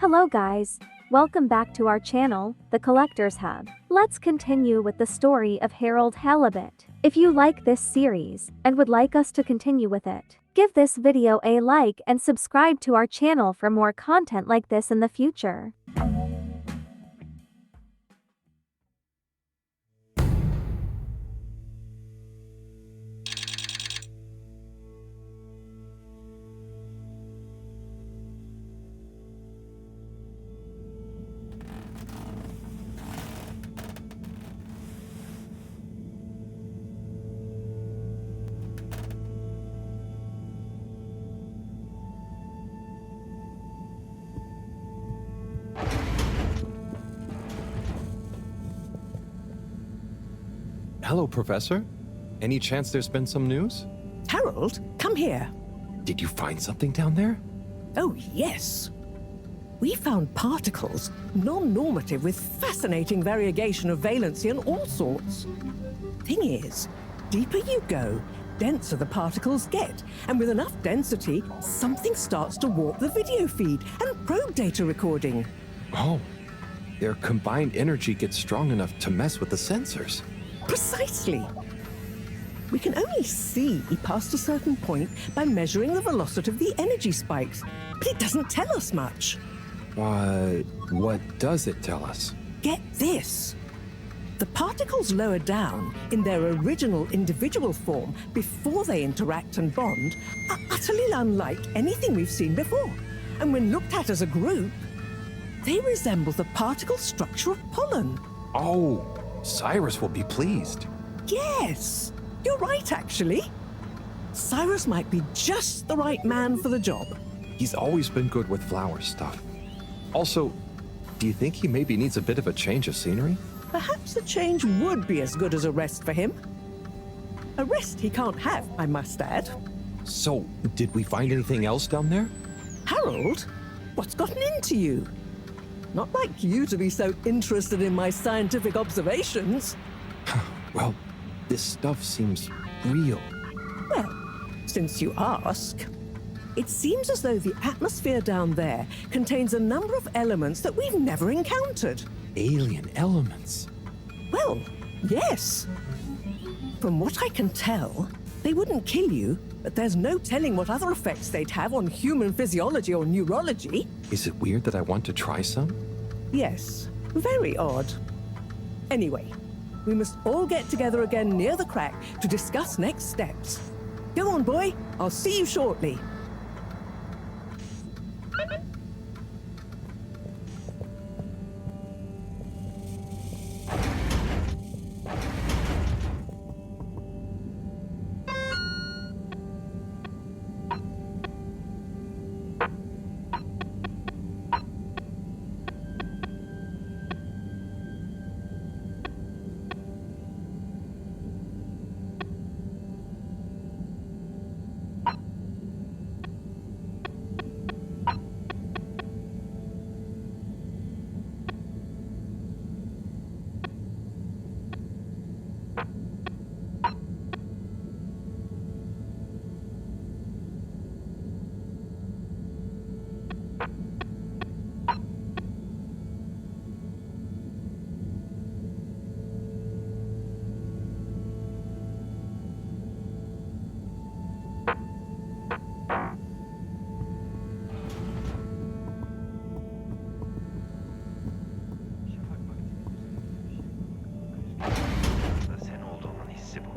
Hello guys, welcome back to our channel, The Collector's Hub. Let's continue with the story of Harold Halibut. If you like this series and would like us to continue with it, give this video a like and subscribe to our channel for more content like this in the future. Hello, Professor. Any chance there's been some news? Harold, come here. Did you find something down there? Oh, yes. We found particles, non-normative with fascinating variegation of valency and all sorts. Thing is, deeper you go, denser the particles get, and with enough density, something starts to warp the video feed and probe data recording. Oh, their combined energy gets strong enough to mess with the sensors. Precisely. We can only see past a certain point by measuring the velocity of the energy spikes, but it doesn't tell us much. What does it tell us? Get this. The particles lower down in their original individual form before they interact and bond are utterly unlike anything we've seen before. And when looked at as a group, they resemble the particle structure of pollen. Oh, Cyrus will be pleased. Yes, you're right, actually. Cyrus might be just the right man for the job. He's always been good with flower stuff. Also, do you think he maybe needs a bit of a change of scenery? Perhaps a change would be as good as a rest for him. A rest he can't have, I must add. So, did we find anything else down there? Harold, what's gotten into you? Not like you to be so interested in my scientific observations. Well, this stuff seems real. Well, since you ask, it seems as though the atmosphere down there contains a number of elements that we've never encountered. Alien elements. Well, yes. From what I can tell, they wouldn't kill you, but there's no telling what other effects they'd have on human physiology or neurology. Is it weird that I want to try some? Yes, very odd. Anyway, we must all get together again near the crack to discuss next steps. Go on, boy. I'll see you shortly. Sen olduğumun hissi bu.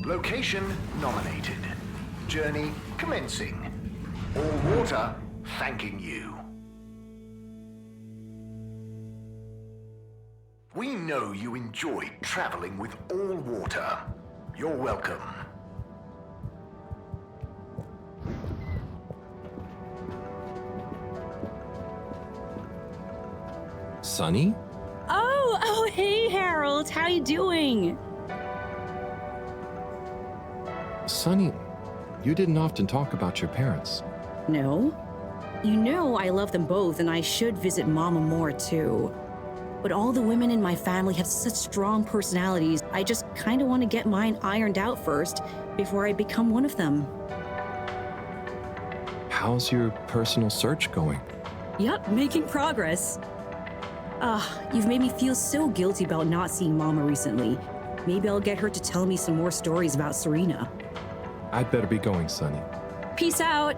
Location nominated. Journey commencing. All water thanking you. We know you enjoyed traveling with all water. You're welcome. Sunny? Oh, hey, Harold. How you doing? Sunny, you didn't often talk about your parents. No. You know I love them both, and I should visit Mama more, too. But all the women in my family have such strong personalities, I just kind of want to get mine ironed out first before I become one of them. How's your personal search going? Yep, making progress. You've made me feel so guilty about not seeing Mama recently. Maybe I'll get her to tell me some more stories about Serena. I'd better be going, Sunny. Peace out!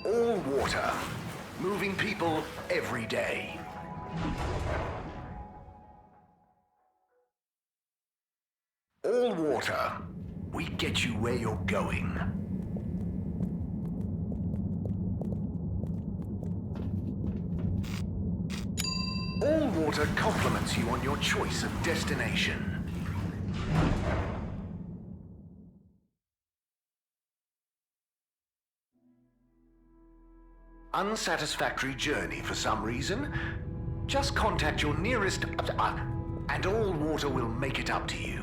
All water. Moving people every day. All water. We get you where you're going. All water compliments you on your choice of destination. Unsatisfactory journey for some reason? Just contact your nearest and All Water will make it up to you.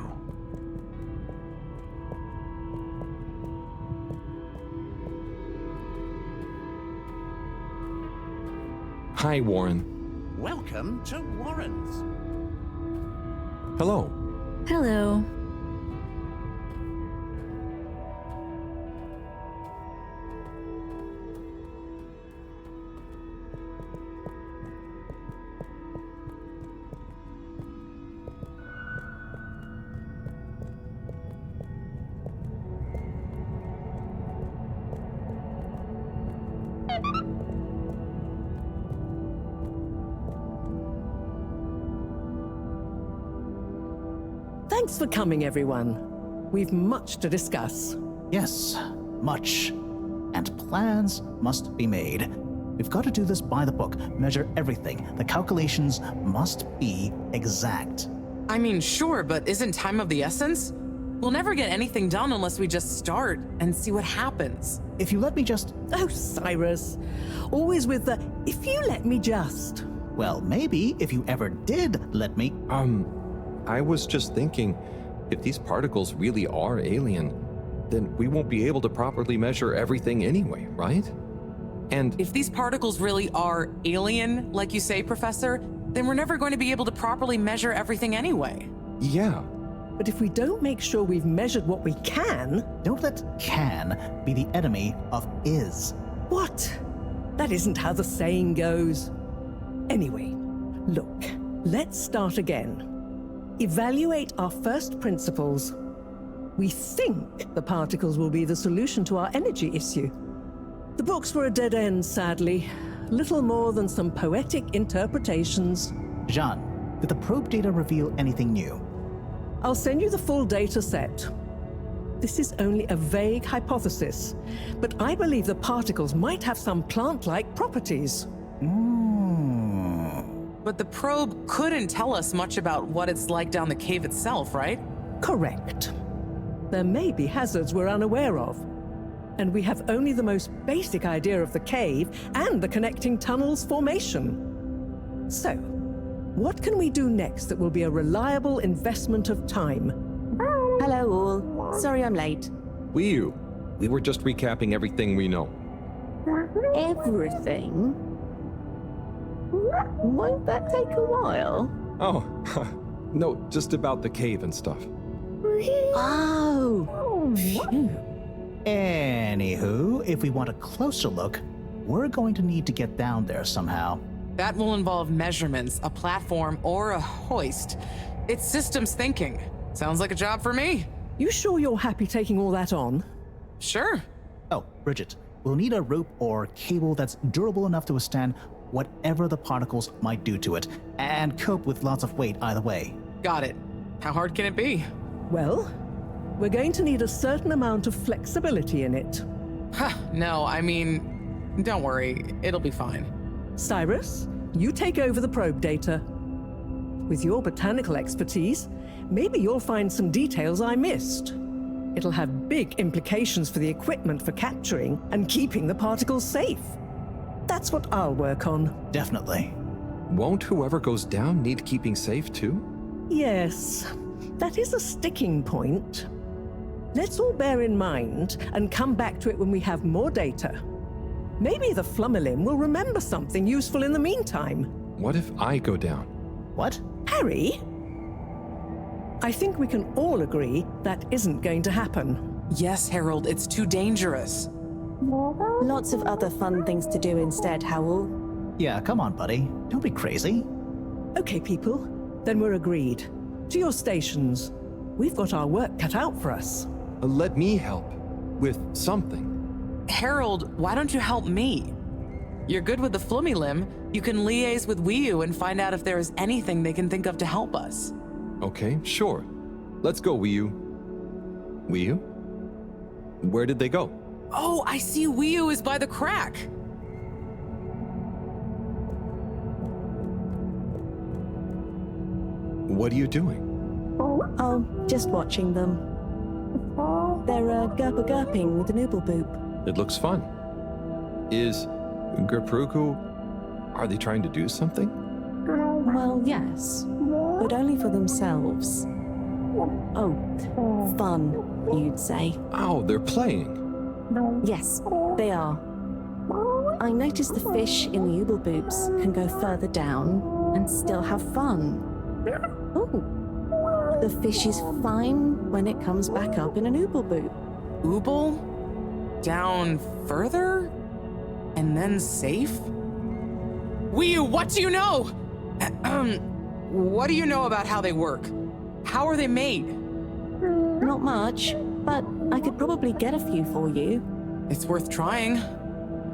Hi, Warren. Welcome to Warren's. Hello. Hello. Thanks for coming, everyone. We've much to discuss. Yes, much. And plans must be made. We've got to do this by the book, measure everything. The calculations must be exact. I mean, sure, but isn't time of the essence? We'll never get anything done unless we just start and see what happens. If you let me just... Oh, Cyrus. Always with the, if you let me just. Well, maybe if you ever did let me... I was just thinking, if these particles really are alien, then we won't be able to properly measure everything anyway, right? And If these particles really are alien, like you say, Professor, then we're never going to be able to properly measure everything anyway. yeah, But if we don't make sure we've measured what we can... Don't let can be the enemy of is. What? That isn't how the saying goes. Anyway, look, let's start again. Evaluate our first principles. We think the particles will be the solution to our energy issue. The books were a dead end, sadly. Little more than some poetic interpretations. Jean, did the probe data reveal anything new? I'll send you the full data set. This is only a vague hypothesis, but I believe the particles might have some plant-like properties. But the probe couldn't tell us much about what it's like down the cave itself, right? Correct. There may be hazards we're unaware of, and we have only the most basic idea of the cave and the connecting tunnels formation. So, what can we do next that will be a reliable investment of time? Hello all. Sorry I'm late. we were just recapping everything we know. Everything? Won't that take a while? Oh, no, just about the cave and stuff. Oh, phew. Anywho, if we want a closer look, we're going to need to get down there somehow. That will involve measurements, a platform, or a hoist. It's systems thinking. Sounds like a job for me. You sure you're happy taking all that on? Sure. Oh, Bridget, we'll need a rope or cable that's durable enough to withstand whatever the particles might do to it, and cope with lots of weight either way. Got it. How hard can it be? Well, we're going to need a certain amount of flexibility in it. No, I mean, don't worry. It'll be fine. Cyrus, you take over the probe data. With your botanical expertise, maybe you'll find some details I missed. It'll have big implications for the equipment for capturing and keeping the particles safe. That's what I'll work on. Definitely. Won't whoever goes down need keeping safe too? Yes, that is a sticking point. Let's all bear in mind and come back to it when we have more data. Maybe the Flummerlim will remember something useful in the meantime. What if I go down? What? Harry? I think we can all agree that isn't going to happen. Yes, Harold, it's too dangerous. Lots of other fun things to do instead, Howell. Yeah, come on, buddy. Don't be crazy. Okay, people, then we're agreed. To your stations. We've got our work cut out for us. Let me help with something. Harold, why don't you help me? You're good with the Flummerlim. You can liaise with Wiyu and find out if there is anything they can think of to help us. Okay, sure. Let's go, Wiyu. Wiyu? Where did they go? Oh, I see Wiyu is by the crack. What are you doing? Oh, just watching them. They're gurping with an ooble boop. It looks fun. Is Gerpruku... Are they trying to do something? Well, yes, but only for themselves. Oh, fun, you'd say. Oh, they're playing. Yes, they are. I noticed the fish in the ooble boops can go further down and still have fun. Oh, the fish is fine when it comes back up in an ooble boop. Ooble? Down further? And then safe? Wiyu, what do you know? What do you know about how they work? How are they made? Not much, but I could probably get a few for you. It's worth trying.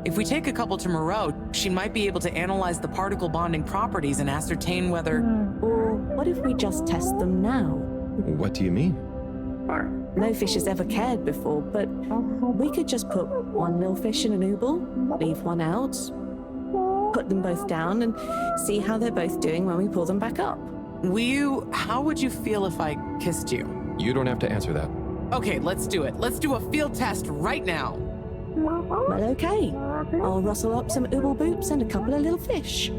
If we take a couple to Moreau, she might be able to analyze the particle bonding properties and ascertain whether... Or what if we just test them now? What do you mean? No fish has ever cared before, but we could just put one little fish in an ooble, leave one out, put them both down, and see how they're both doing when we pull them back up. How would you feel if I kissed you? You don't have to answer that. Okay, let's do it. Let's do a field test right now. Well, okay. I'll rustle up some ooble boops and a couple of little fish.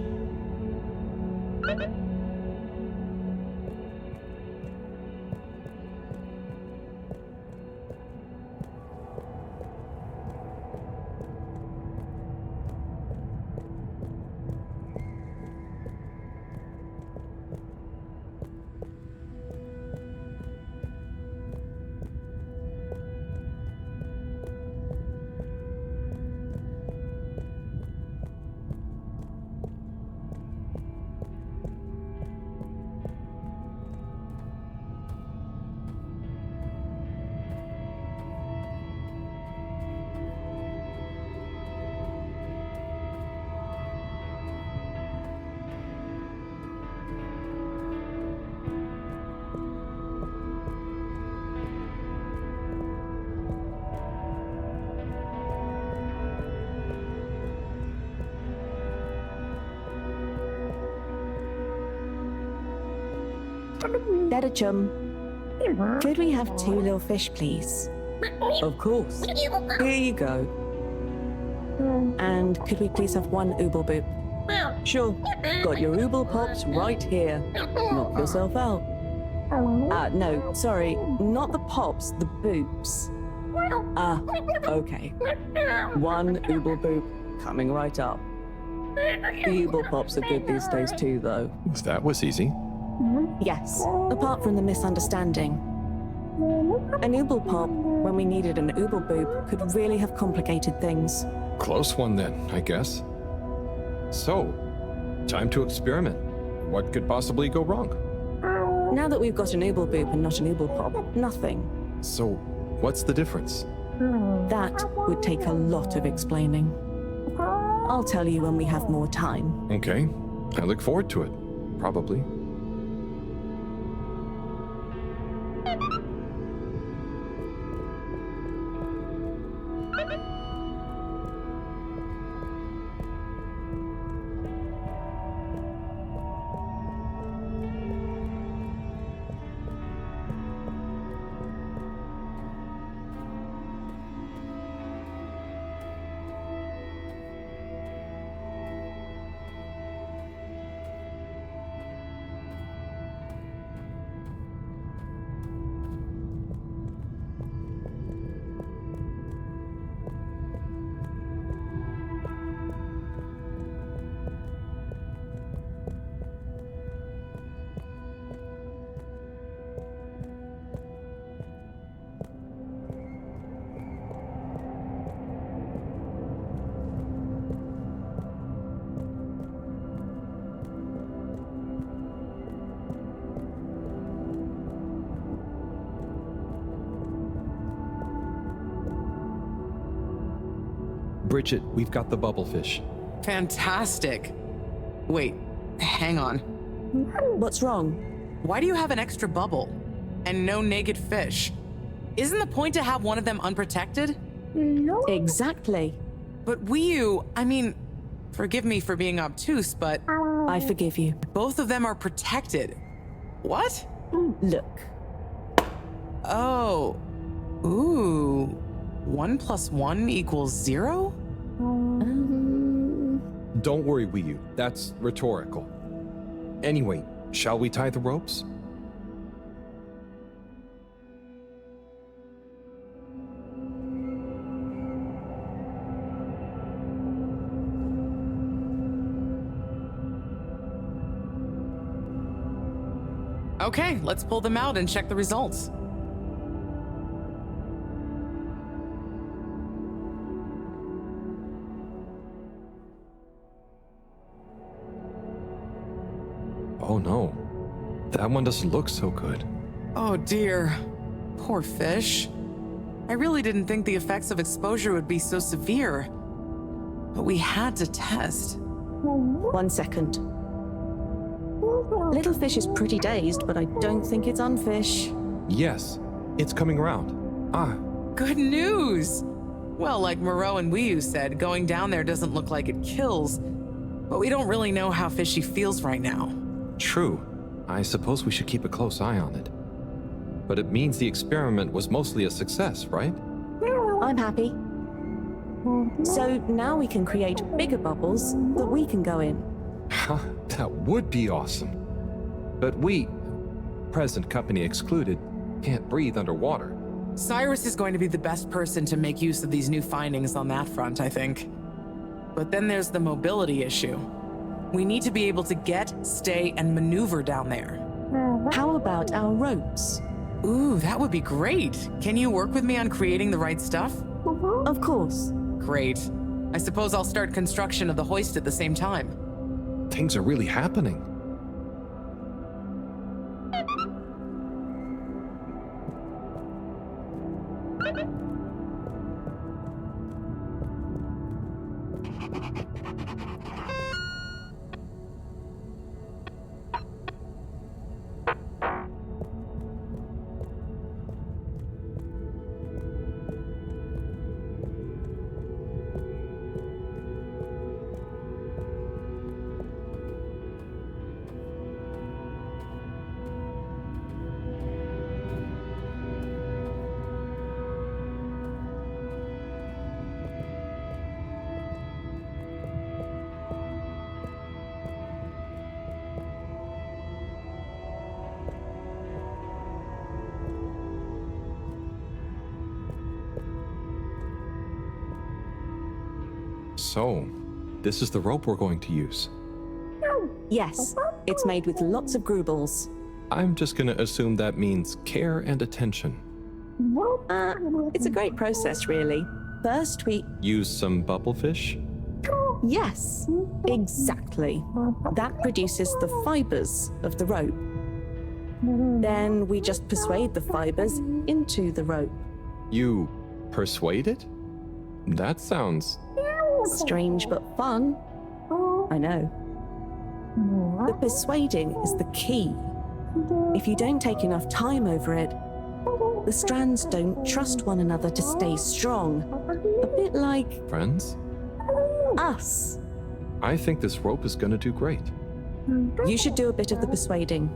Dead a chum. Could we have 2 little fish, please? Of course. Here you go. And could we please have 1 ooble boop? Sure. Got your ooble pops right here. Knock yourself out. No, sorry, not the pops, the boops. Okay. 1 ooble boop coming right up. The ooble pops are good these days too, though. That was easy. Yes, apart from the misunderstanding. An ooble pop, when we needed an ooble boop, could really have complicated things. Close one then, I guess. So, time to experiment. What could possibly go wrong? Now that we've got an ooble boop and not an ooble pop, nothing. So, what's the difference? That would take a lot of explaining. I'll tell you when we have more time. Okay, I look forward to it. Probably. Bridget, we've got the bubblefish. Fantastic. Wait, hang on. What's wrong? Why do you have an extra bubble and no naked fish? Isn't the point to have one of them unprotected? Exactly. But I mean, forgive me for being obtuse, but I forgive you. both of them are protected. What? Look. Oh. Ooh. 1 + 1 = 0? Don't worry, Wii-U. That's rhetorical. Anyway, shall we tie the ropes? Okay, let's pull them out and check the results. Oh no, that one doesn't look so good. Oh dear. Poor fish. I really didn't think the effects of exposure would be so severe. But we had to test. 1 second. Little fish is pretty dazed, but I don't think it's unfish. Yes, it's coming around. Ah, Good news! Well, like Moreau and Wiyu said, going down there doesn't look like it kills, but we don't really know how fishy feels right now. true. I suppose we should keep a close eye on it. But it means the experiment was mostly a success, right? I'm happy. So now we can create bigger bubbles that we can go in. That would be awesome. But we, present company excluded, can't breathe underwater. Cyrus is going to be the best person to make use of these new findings on that front, I think. But then there's the mobility issue. We need to be able to get, stay, and maneuver down there. How about our ropes? Ooh, that would be great. Can you work with me on creating the right stuff? Of course. Great. I suppose I'll start construction of the hoist at the same time. Things are really happening. So, this is the rope we're going to use. Yes, it's made with lots of groobles. I'm just gonna assume that means care and attention. It's a great process, really. First, we... Use some bubblefish? Yes, exactly. That produces the fibers of the rope. Then we just persuade the fibers into the rope. You persuade it? That sounds... Strange but fun. I know. The persuading is the key. If you don't take enough time over it, the strands don't trust one another to stay strong. A bit like Friends? us. I think this rope is gonna do great. You should do a bit of the persuading.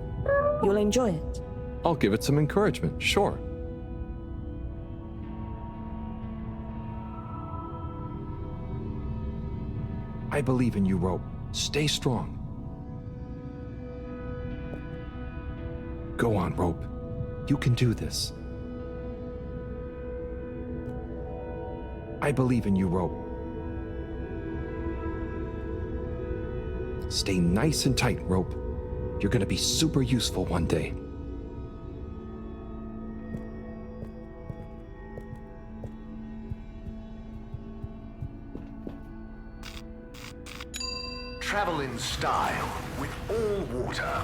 You'll enjoy it. I'll give it some encouragement, sure. I believe in you, rope. Stay strong. Go on, rope. You can do this. I believe in you, rope. Stay nice and tight, rope. You're gonna be super useful one day. Travel in style with all water.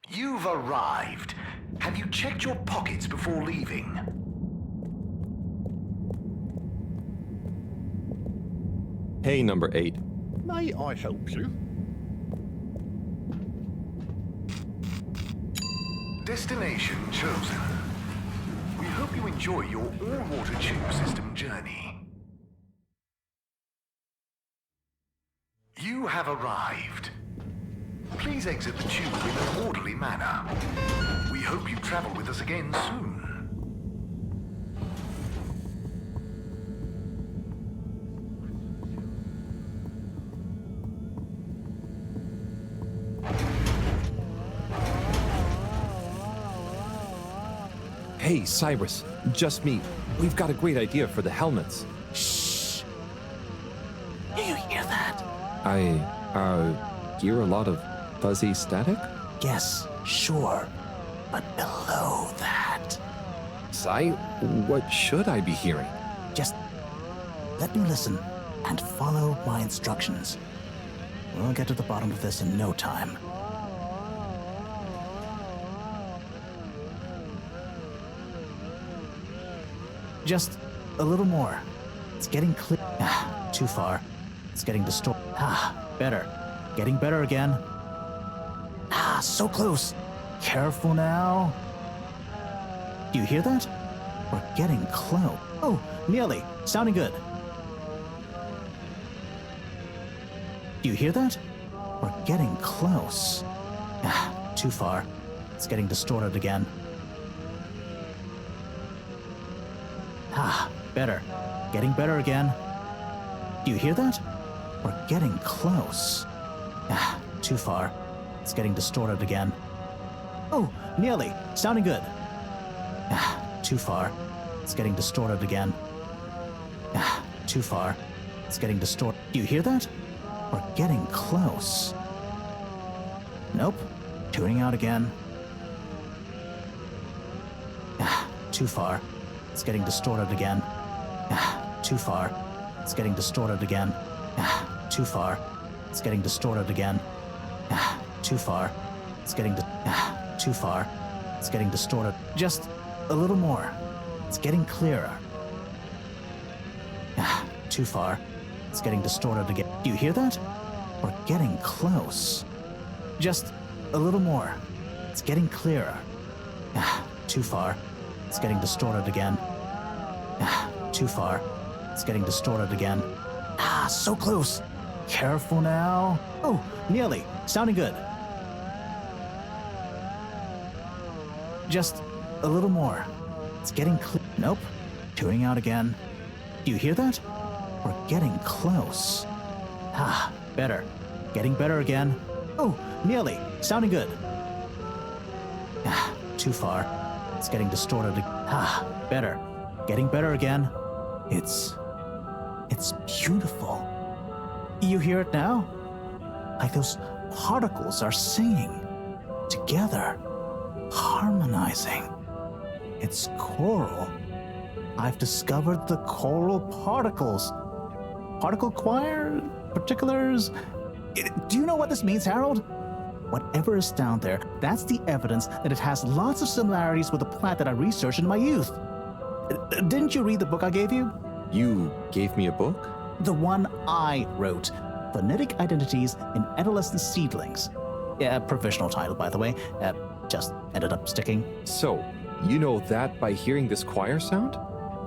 You've arrived. Have you checked your pockets before leaving? Hey, number 8. May I help you? Destination chosen. We hope you enjoy your all-water tube system journey. You have arrived. Please exit the tube in an orderly manner. We hope you travel with us again soon. Hey, Cyrus. Just me. We've got a great idea for the helmets. Shh. Do you hear that? I hear a lot of fuzzy static? Yes, sure. But below that, Cy, what should I be hearing? just let me listen and follow my instructions. We'll get to the bottom of this in no time. Just a little more. It's getting clear. too far. It's getting distorted. Better. Getting better again. So close. Careful now. Do you hear that? We're getting close. Oh, nearly. Sounding good. Do you hear that? We're getting close. Too far. It's getting distorted again. Better. Getting better again. Do you hear that? We're getting close. Too far. It's getting distorted again. Oh, nearly. Sounding good. Too far. It's getting distorted again. Too far. It's getting distorted. Do you hear that? We're getting close. Nope. Tuning out again. Too far. It's getting distorted again. Too far. It's getting distorted again. Too far. It's getting distorted again. Too far. It's getting too far. It's getting distorted. Just a little more. It's getting clearer. Too far. It's getting distorted again. Do you hear that? We're getting close. Just a little more. It's getting clearer. Too far. It's getting distorted again. Too far. It's getting distorted again. So close. Careful now. Oh, nearly. Sounding good. Just a little more. It's getting clear. Nope. Tuning out again. Do you hear that? We're getting close. Better. Getting better again. Oh, nearly. Sounding good. Too far. It's getting distorted. Better. Getting better again. It's beautiful. You hear it now? Like those particles are singing together, harmonizing. It's choral. I've discovered the choral particles. Particle choir? Particulars? Do you know what this means, Harold? Whatever is down there, that's the evidence that it has lots of similarities with the plant that I researched in my youth. Didn't you read the book I gave you? You gave me a book? The one I wrote. Phonetic Identities in Adolescent Seedlings. Yeah, provisional title, by the way. Just ended up sticking. So, you know that by hearing this choir sound?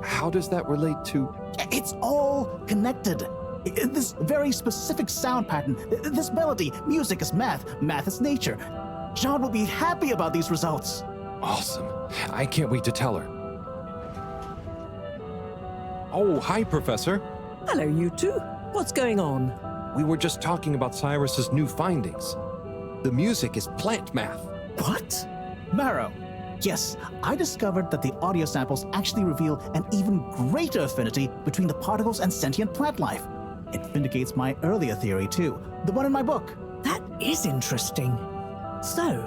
How does that relate to... It's all connected. This very specific sound pattern, this melody, music is math, math is nature. John will be happy about these results. Awesome. I can't wait to tell her. Oh, hi, Professor. Hello, you two. What's going on? We were just talking about Cyrus's new findings. The music is plant math. What? Marrow. Yes, I discovered that the audio samples actually reveal an even greater affinity between the particles and sentient plant life. It vindicates my earlier theory, too, the one in my book. That is interesting. So,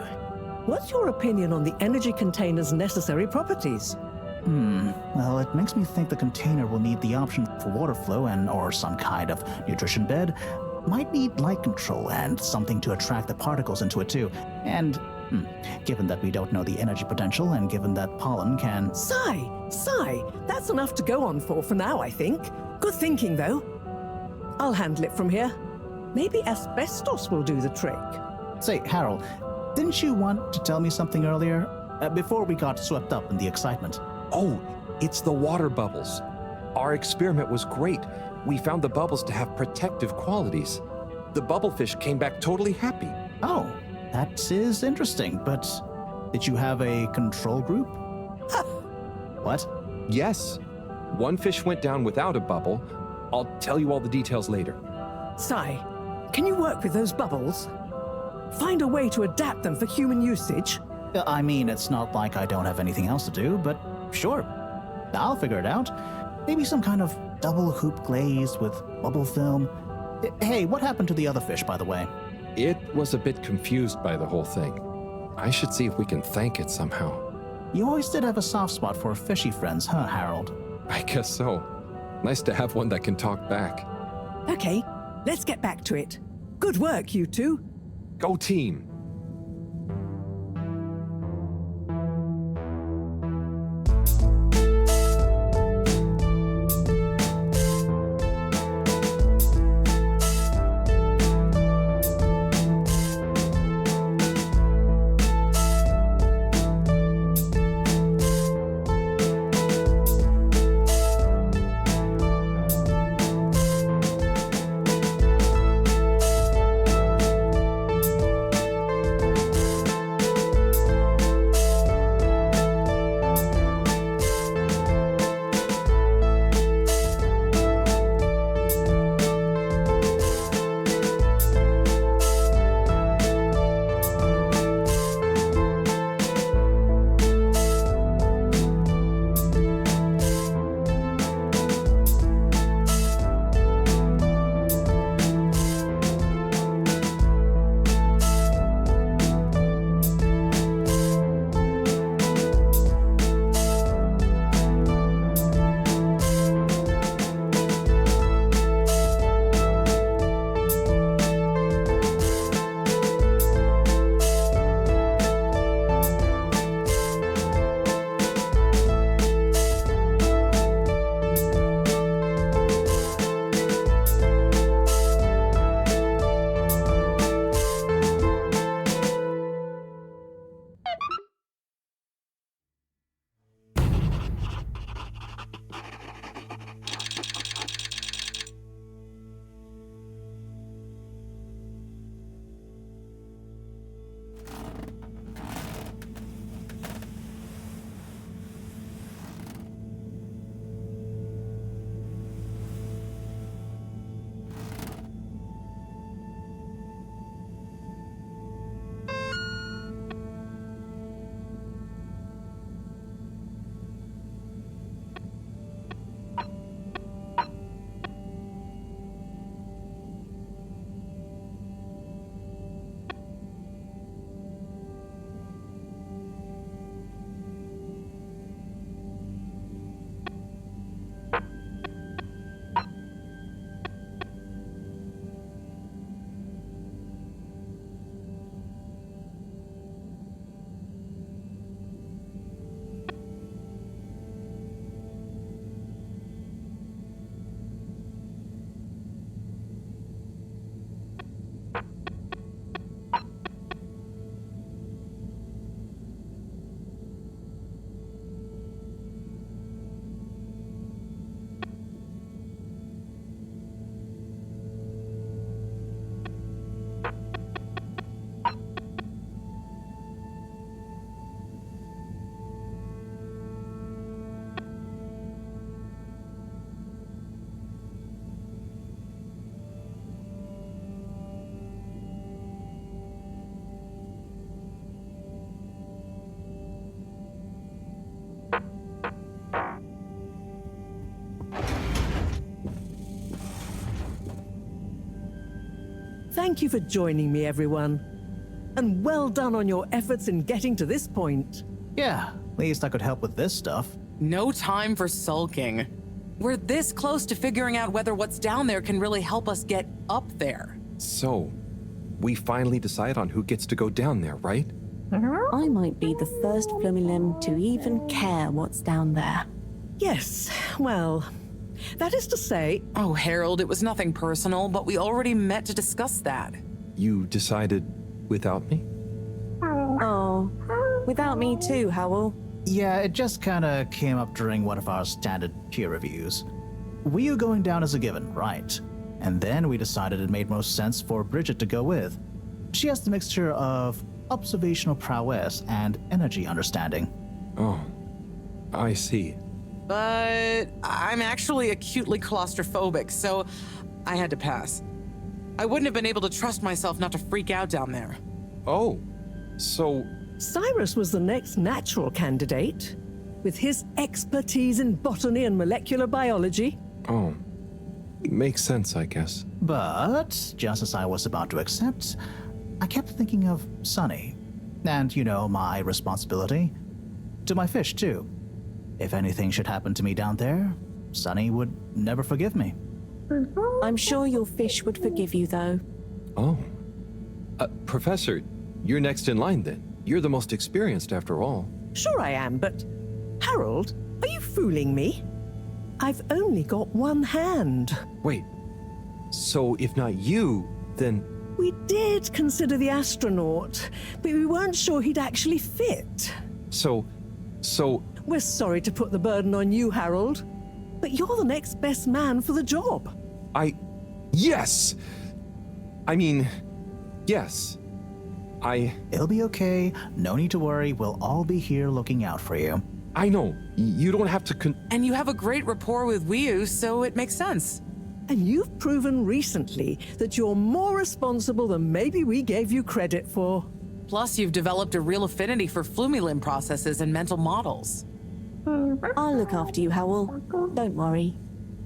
what's your opinion on the energy container's necessary properties? Well, it makes me think the container will need the option for water flow or some kind of nutrition bed. Might need light control and something to attract the particles into it, too. And, given that we don't know the energy potential and given that pollen can... Sigh! That's enough to go on for now, I think. Good thinking, though. I'll handle it from here. Maybe asbestos will do the trick. Say, Harold, didn't you want to tell me something earlier? Before we got swept up in the excitement. Oh, it's the water bubbles. Our experiment was great. We found the bubbles to have protective qualities. The bubblefish came back totally happy. Oh, that is interesting, but did you have a control group? What? Yes. One fish went down without a bubble. I'll tell you all the details later. Sai, can you work with those bubbles? Find a way to adapt them for human usage? I mean, it's not like I don't have anything else to do, but sure. I'll figure it out. Maybe some kind of double hoop glaze with bubble film. Hey, what happened to the other fish, by the way? It was a bit confused by the whole thing. I should see if we can thank it somehow. You always did have a soft spot for fishy friends, huh, Harold? I guess so. Nice to have one that can talk back. Okay, let's get back to it. Good work, you two. Go team! Thank you for joining me, everyone. And well done on your efforts in getting to this point. Yeah, at least I could help with this stuff. No time for sulking. We're this close to figuring out whether what's down there can really help us get up there. So, we finally decide on who gets to go down there, right? I might be the first Flumilim to even care what's down there. Yes, well, that is to say, Oh, Harold, it was nothing personal, but we already met to discuss that. You decided without me? Oh, without me too, Howell. Yeah, it just kinda came up during one of our standard peer reviews. We were going down as a given, right? And then we decided it made most sense for Bridget to go with. She has the mixture of observational prowess and energy understanding. Oh, I see. But I'm actually acutely claustrophobic, so I had to pass. I wouldn't have been able to trust myself not to freak out down there. Oh, so Cyrus was the next natural candidate. With his expertise in botany and molecular biology. Oh, makes sense, I guess. But, just as I was about to accept, I kept thinking of Sunny. And, my responsibility. To my fish, too. If anything should happen to me down there, Sunny would never forgive me. I'm sure your fish would forgive you, though. Oh. Professor, you're next in line then. You're the most experienced after all. Sure I am, but Harold, are you fooling me? I've only got one hand. Wait, so if not you, then... We did consider the astronaut, but we weren't sure he'd actually fit. So... We're sorry to put the burden on you, Harold, but you're the next best man for the job. Yes! I mean, yes. It'll be okay. No need to worry. We'll all be here looking out for you. I know. You don't have to And you have a great rapport with Wiu, so it makes sense. And you've proven recently that you're more responsible than maybe we gave you credit for. Plus, you've developed a real affinity for Flumilim processes and mental models. I'll look after you, Howell. Don't worry.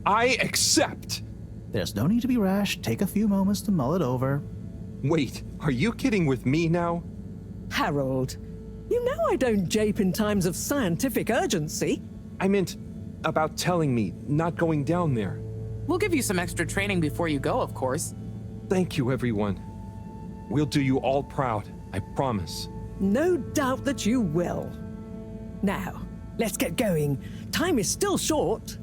I accept! There's no need to be rash. Take a few moments to mull it over. Wait, are you kidding with me now? Harold, you know I don't jape in times of scientific urgency. I meant about telling me, not going down there. We'll give you some extra training before you go, of course. Thank you, everyone. We'll do you all proud, I promise. No doubt that you will. Now, let's get going. Time is still short.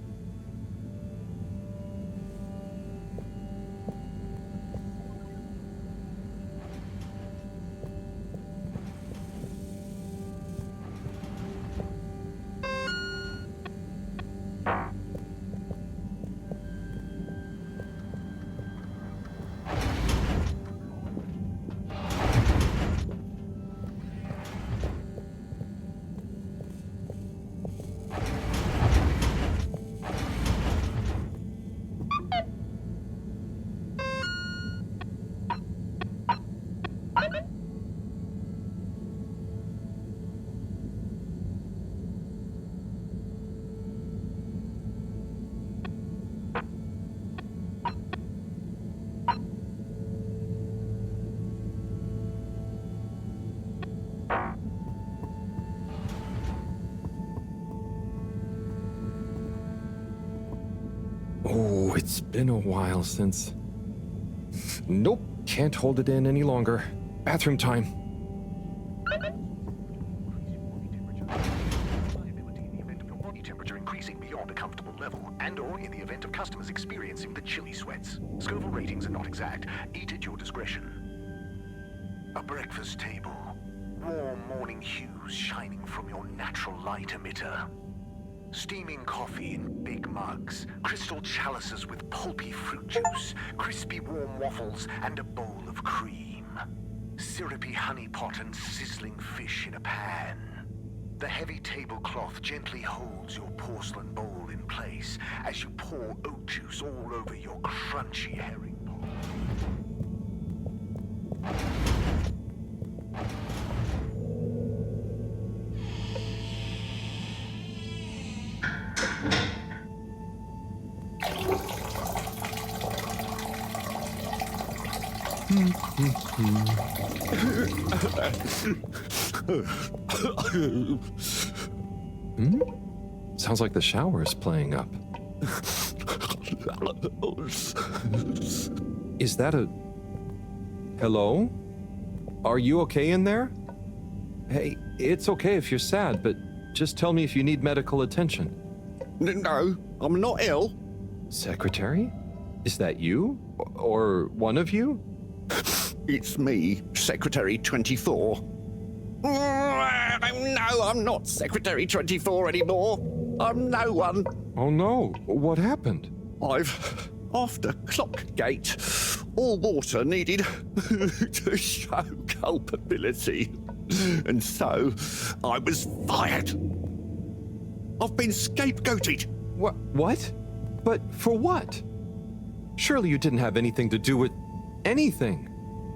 Oh, it's been a while since... Nope, can't hold it in any longer. Bathroom time. Liability in the event of your body temperature increasing beyond a comfortable level, and/or in the event of customers experiencing the chilly sweats. Scoville ratings are not exact. Eat at your discretion. A breakfast table. Warm morning hues shining from your natural light emitter. Steaming coffee in big mugs, crystal chalices with pulpy fruit juice, crispy warm waffles, and a bowl of cream. Syrupy honey pot and sizzling fish in a pan. The heavy tablecloth gently holds your porcelain bowl in place as you pour oat juice all over your crunchy herring pot. Sounds like the shower is playing up. Is that a... Hello? Are you okay in there? Hey, it's okay if you're sad, but just tell me if you need medical attention. No, I'm not ill. Secretary? Is that you? Or one of you? It's me, Secretary 24. No, I'm not Secretary 24 anymore. I'm no one. Oh no, what happened? After Clockgate, all water needed to show culpability. And so, I was fired. I've been scapegoated. What? But for what? Surely you didn't have anything to do with anything.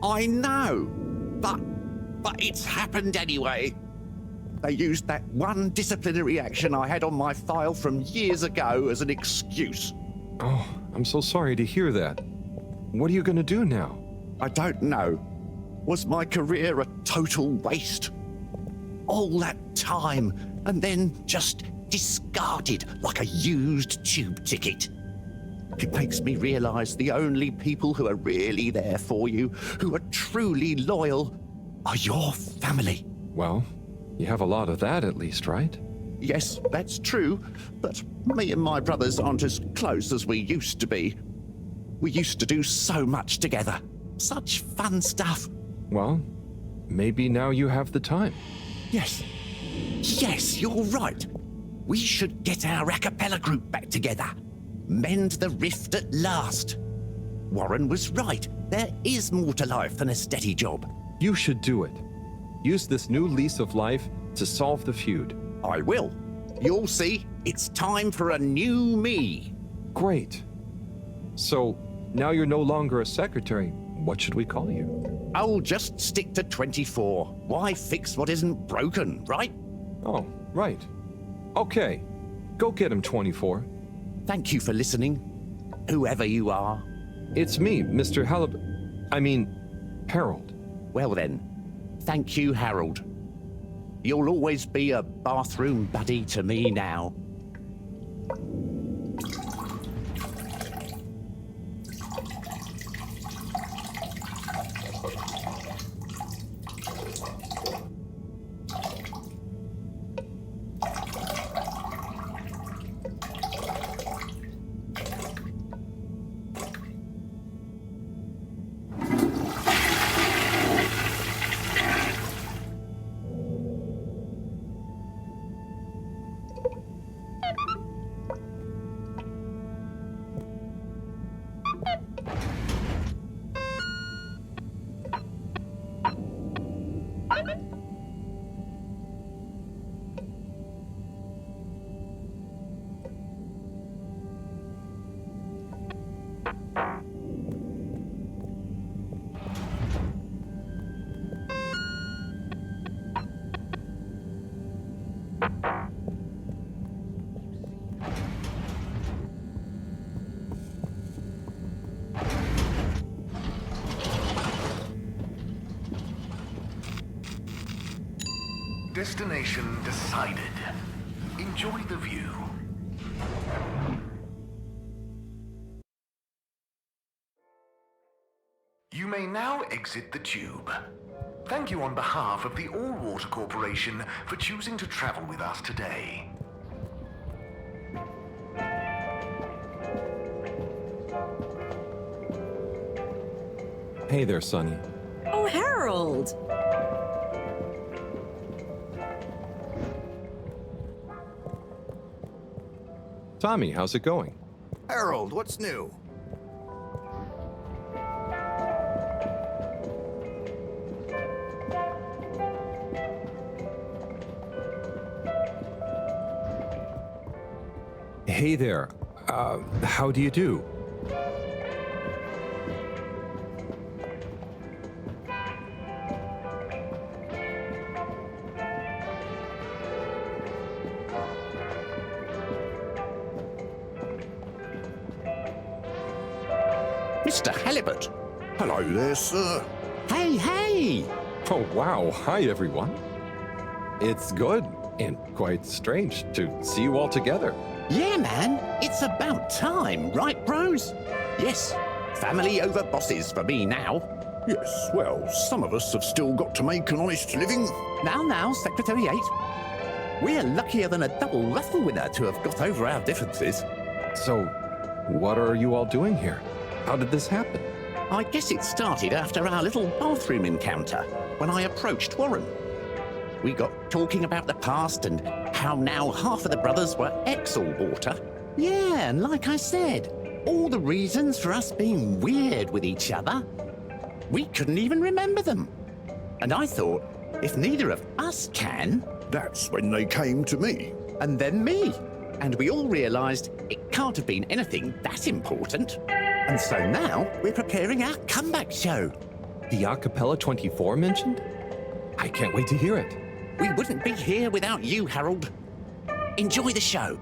I know, but it's happened anyway. They used that one disciplinary action I had on my file from years ago as an excuse. Oh, I'm so sorry to hear that. What are you gonna do now? I don't know. Was my career a total waste? All that time, and then just discarded like a used tube ticket. It makes me realise the only people who are really there for you, who are truly loyal, are your family. Well, you have a lot of that at least, right? Yes, that's true, but me and my brothers aren't as close as we used to be. We used to do so much together. Such fun stuff. Well, maybe now you have the time. Yes, you're right. We should get our a cappella group back together. Mend the rift at last. Warren was right. There is more to life than a steady job. You should do it. Use this new lease of life to solve the feud. I will. You'll see, it's time for a new me. Great. So, now you're no longer a secretary. What should we call you? I'll just stick to 24. Why fix what isn't broken, right? Oh, right. Okay. Go get him, 24. Thank you for listening, whoever you are. It's me, Mr. Harold. Well then, thank you, Harold. You'll always be a bathroom buddy to me now. Destination decided. Enjoy the view. You may now exit the tube. Thank you on behalf of the All Water Corporation for choosing to travel with us today. Hey there, Sonny. Oh, Harold! Tommy, how's it going? Harold, what's new? Hey there. How do you do? Mr. Halibut, Hello there, sir. Hey, hey! Oh, wow. Hi, everyone. It's good and quite strange to see you all together. Yeah, man. It's about time, right, bros? Yes. Family over bosses for me now. Yes, well, some of us have still got to make an honest living. Now, Secretary 8. We're luckier than a double raffle winner to have got over our differences. So, what are you all doing here? How did this happen? I guess it started after our little bathroom encounter, when I approached Warren. We got talking about the past and how now half of the brothers were ex-all-water. Yeah, and like I said, all the reasons for us being weird with each other, we couldn't even remember them. And I thought, if neither of us can... That's when they came to me. And then me. And we all realised it can't have been anything that important. And so now we're preparing our comeback show. The Acapella 24 mentioned? I can't wait to hear it. We wouldn't be here without you, Harold. Enjoy the show.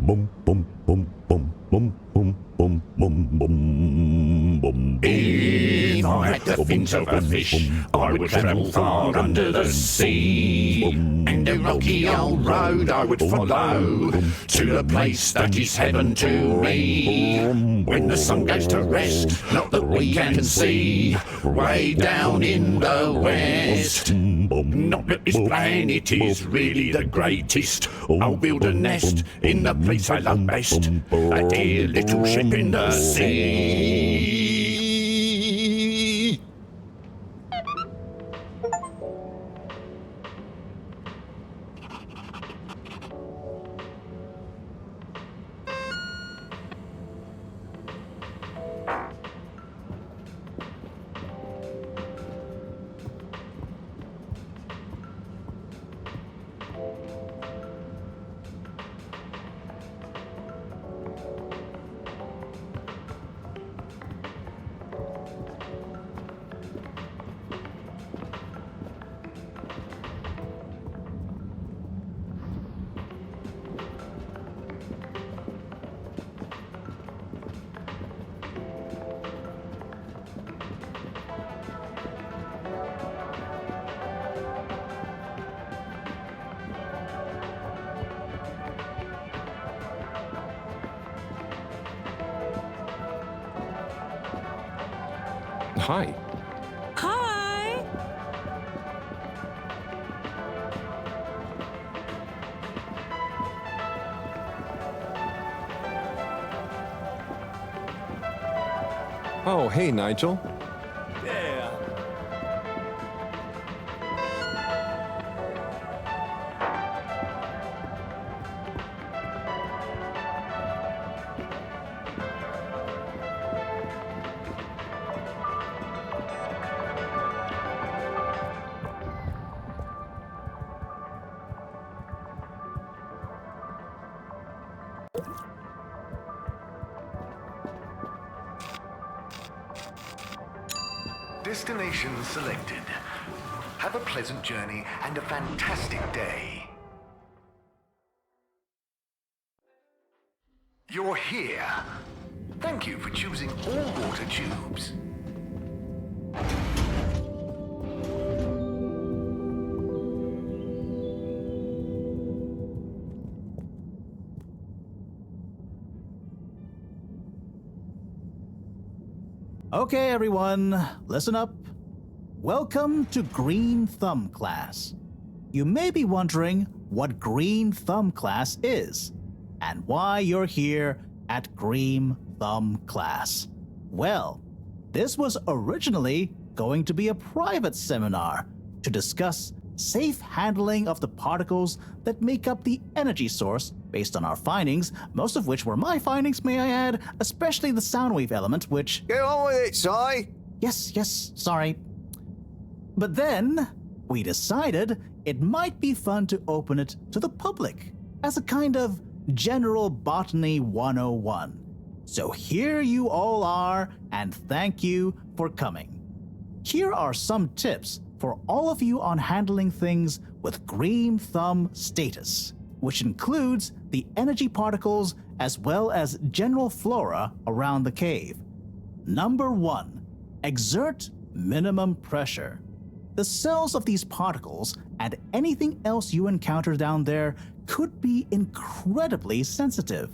Bum bum bum bum bum bum bum bum bum bum. If I had the fins of a fish, I would travel far under the sea. And the rocky old road I would follow to the place that is heaven to me. When the sun goes to rest, not that we can see, way down in the west. Not that this planet is really the greatest. I'll build a nest in the place I love best, a dear little ship in the sea. Hi. Hi! Oh, hey, Nigel. Yeah. Destination selected. Have a pleasant journey and a fantastic day. You're here. Thank you for choosing all water tubes. Okay, everyone, listen up. Welcome to Green Thumb class. You may be wondering what Green Thumb class is and why you're here at Green Thumb class. Well, this was originally going to be a private seminar to discuss safe handling of the particles that make up the energy source based on our findings, most of which were my findings, may I add, especially the sound wave element, which... Get on with it, Si! Yes, sorry. But then, we decided it might be fun to open it to the public as a kind of General Botany 101. So here you all are, and thank you for coming. Here are some tips for all of you on handling things with Green Thumb status, which includes the energy particles as well as general flora around the cave. Number 1. Exert minimum pressure. The cells of these particles and anything else you encounter down there could be incredibly sensitive.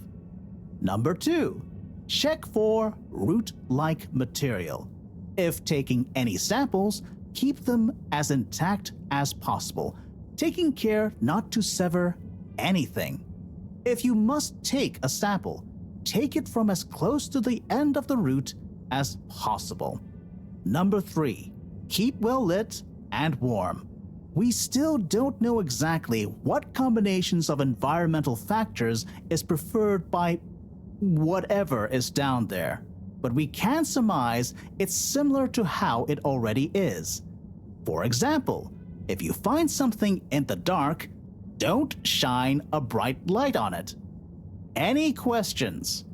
Number 2, check for root-like material. If taking any samples, keep them as intact as possible, taking care not to sever anything. If you must take a sample, take it from as close to the end of the root as possible. Number 3, keep well lit and warm. We still don't know exactly what combinations of environmental factors is preferred by whatever is down there, but we can surmise it's similar to how it already is. For example, if you find something in the dark, don't shine a bright light on it. Any questions?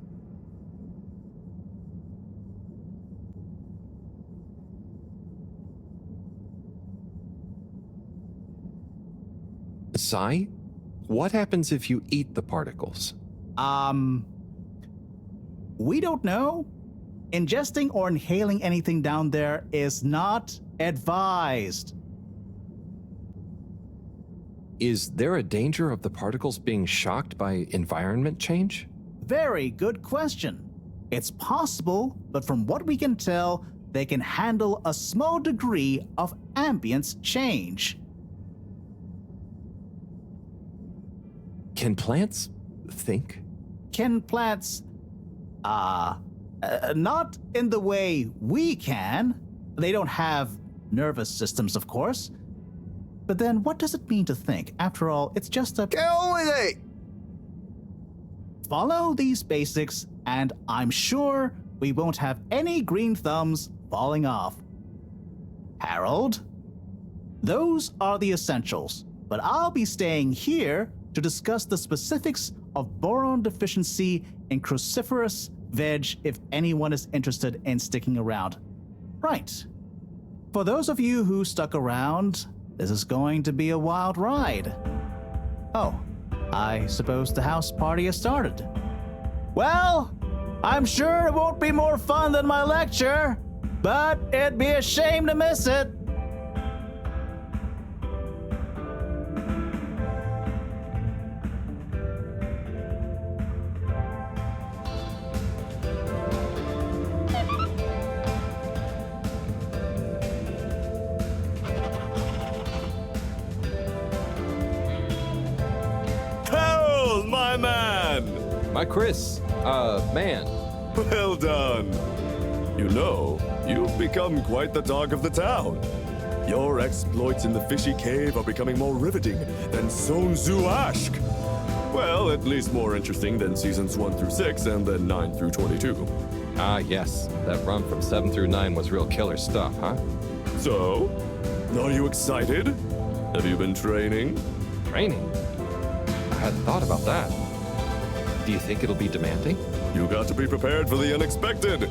Sai, what happens if you eat the particles? We don't know. Ingesting or inhaling anything down there is not advised. Is there a danger of the particles being shocked by environment change? Very good question. It's possible, but from what we can tell, they can handle a small degree of ambience change. Can plants think? Can plants, not in the way we can. They don't have nervous systems, of course. But then what does it mean to think? After all, it's just a... Get on with it! Follow these basics, and I'm sure we won't have any green thumbs falling off. Harold? Those are the essentials, but I'll be staying here to discuss the specifics of boron deficiency in cruciferous veg if anyone is interested in sticking around. Right. For those of you who stuck around, this is going to be a wild ride. Oh, I suppose the house party has started. Well, I'm sure it won't be more fun than my lecture, but it'd be a shame to miss it. My man! My Chris, man. Well done. You know, you've become quite the talk of the town. Your exploits in the fishy cave are becoming more riveting than Sun Tzu Ashk. Well, at least more interesting than seasons 1 through 6 and then 9 through 22. Ah, yes. That run from 7 through 9 was real killer stuff, huh? So, are you excited? Have you been training? Training? I hadn't thought about that. Do you think it'll be demanding? You got to be prepared for the unexpected.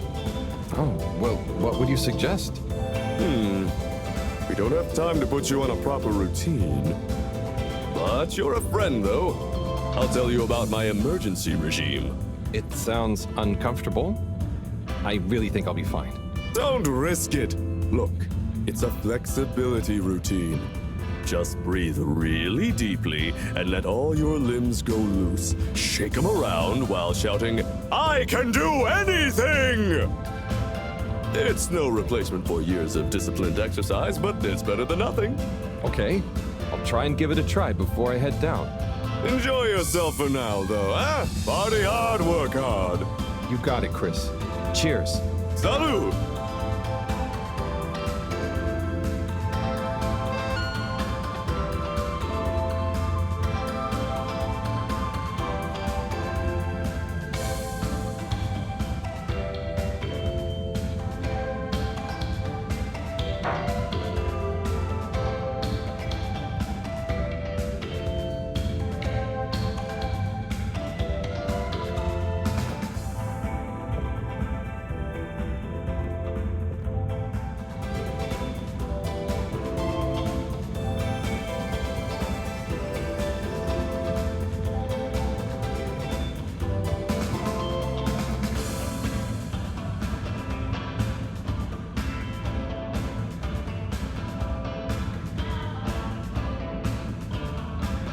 Oh, well, what would you suggest? We don't have time to put you on a proper routine. But you're a friend, though. I'll tell you about my emergency regime. It sounds uncomfortable. I really think I'll be fine. Don't risk it. Look, it's a flexibility routine. Just breathe really deeply and let all your limbs go loose. Shake them around while shouting, "I can do anything!" It's no replacement for years of disciplined exercise, but it's better than nothing. Okay, I'll try and give it a try before I head down. Enjoy yourself for now, though, eh? Party hard, work hard. You got it, Chris. Cheers. Salud!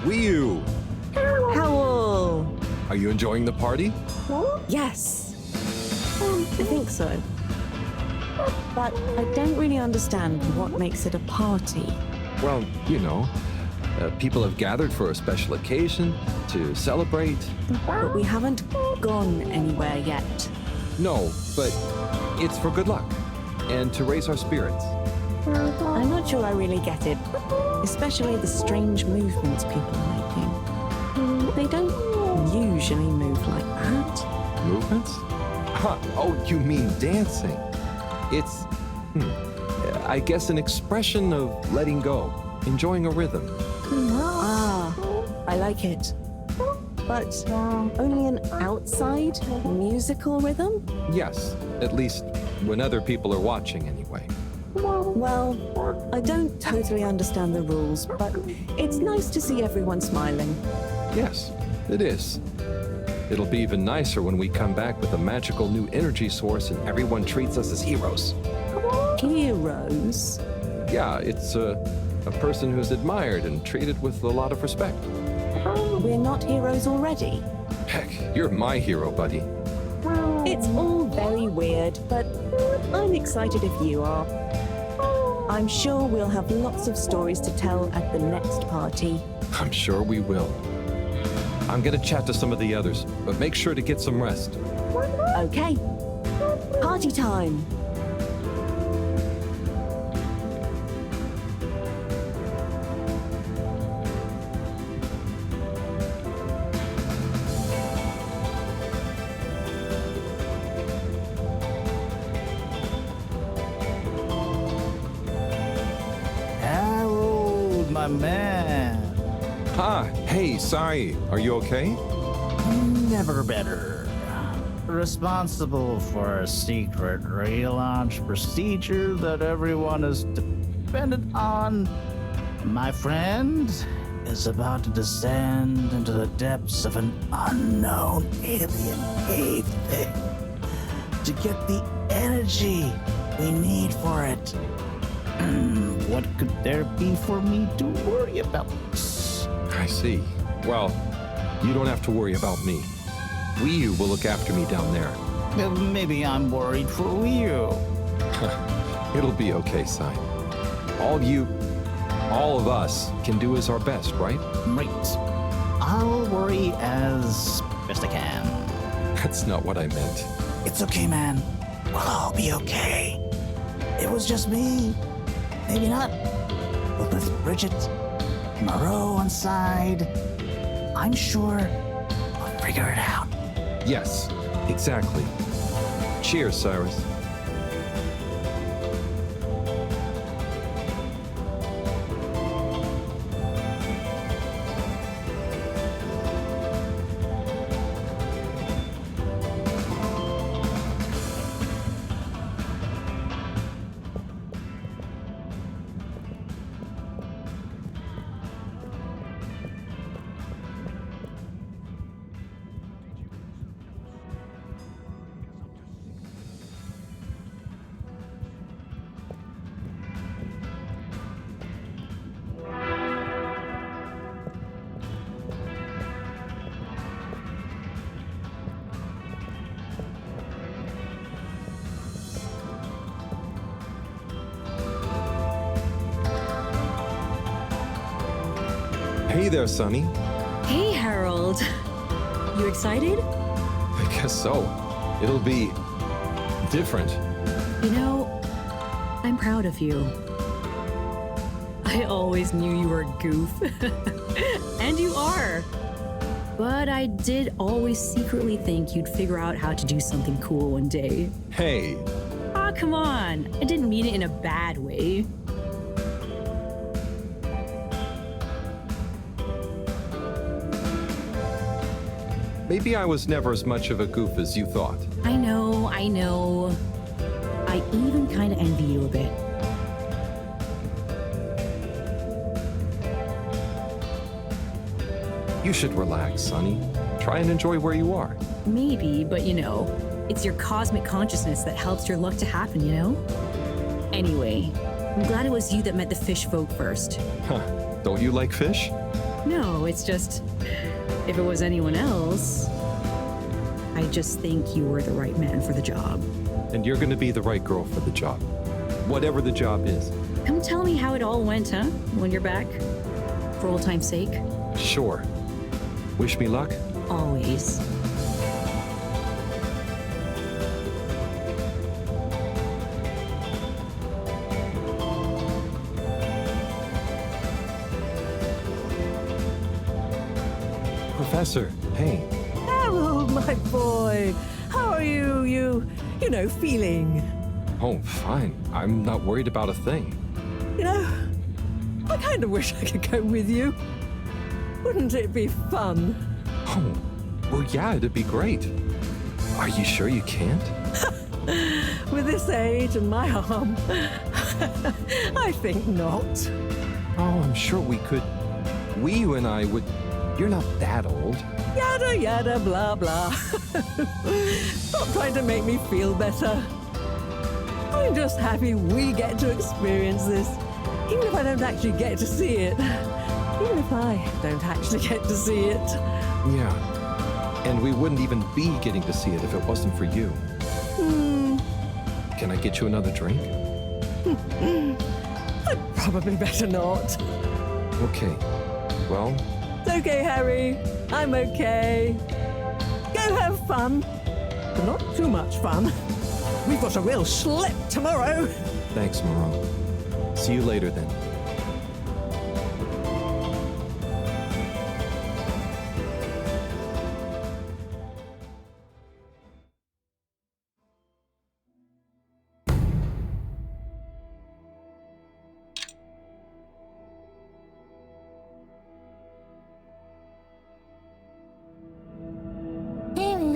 Wii Howl! Are you enjoying the party? Yes. I think so. But I don't really understand what makes it a party. Well, you know, people have gathered for a special occasion to celebrate. But we haven't gone anywhere yet. No, but it's for good luck and to raise our spirits. I'm not sure I really get it, especially the strange movements people are making. They don't usually move like that. Movements? Huh. Oh, you mean dancing? It's, I guess, an expression of letting go, enjoying a rhythm. Ah, I like it. But only an outside musical rhythm? Yes, at least when other people are watching anyway. Well, I don't totally understand the rules, but it's nice to see everyone smiling. Yes, it is. It'll be even nicer when we come back with a magical new energy source and everyone treats us as heroes. Heroes? Yeah, it's a person who's admired and treated with a lot of respect. We're not heroes already. Heck, you're my hero, buddy. It's all very weird, but I'm excited if you are. I'm sure we'll have lots of stories to tell at the next party. I'm sure we will. I'm gonna chat to some of the others, but make sure to get some rest. Okay. Party time. Harold, my man. Ah, hey, sorry. Are you okay? Never better. Responsible for a secret relaunch procedure that everyone is dependent on. My friend is about to descend into the depths of an unknown alien cave thing to get the energy we need for it. What could there be for me to worry about? I see. Well, you don't have to worry about me. Wii will look after me down there. Maybe I'm worried for you. It'll be okay, Sai. All of us can do is our best, right? Right. I'll worry as best I can. That's not what I meant. It's okay, man. We'll all be okay. It was just me. Maybe not. But with Bridget, Moreau on side, I'm sure we'll figure it out. Yes, exactly. Cheers, Cyrus. Hey there, Sonny. Hey, Harold. You excited? I guess so. It'll be different. You know, I'm proud of you. I always knew you were a goof. And you are. But I did always secretly think you'd figure out how to do something cool one day. Hey. Ah, come on. I didn't mean it in a bad way. Maybe I was never as much of a goof as you thought. I know. I even kind of envy you a bit. You should relax, Sonny. Try and enjoy where you are. Maybe, but you know, it's your cosmic consciousness that helps your luck to happen, you know? Anyway, I'm glad it was you that met the fish folk first. Huh. Don't you like fish? No, it's just, if it was anyone else, I just think you were the right man for the job. And you're gonna be the right girl for the job. Whatever the job is. Come tell me how it all went, huh? When you're back? For old time's sake? Sure. Wish me luck? Always. Professor, hey. Harold, my boy. How are you know, feeling? Oh, fine. I'm not worried about a thing. You know, I kind of wish I could go with you. Wouldn't it be fun? Oh, well, yeah, it'd be great. Are you sure you can't? With this age and my arm, I think not. Oh, I'm sure we could. You and I would. You're not that old. Yada yada blah blah. Stop trying to make me feel better. I'm just happy we get to experience this, even if I don't actually get to see it. Even if I don't actually get to see it. Yeah. And we wouldn't even be getting to see it if it wasn't for you. Can I get you another drink? I'd probably better not. Okay. Well, It's okay, Harry. I'm okay. Go have fun. But not too much fun. We've got a real schlep tomorrow. thanks, Moreau. See you later then.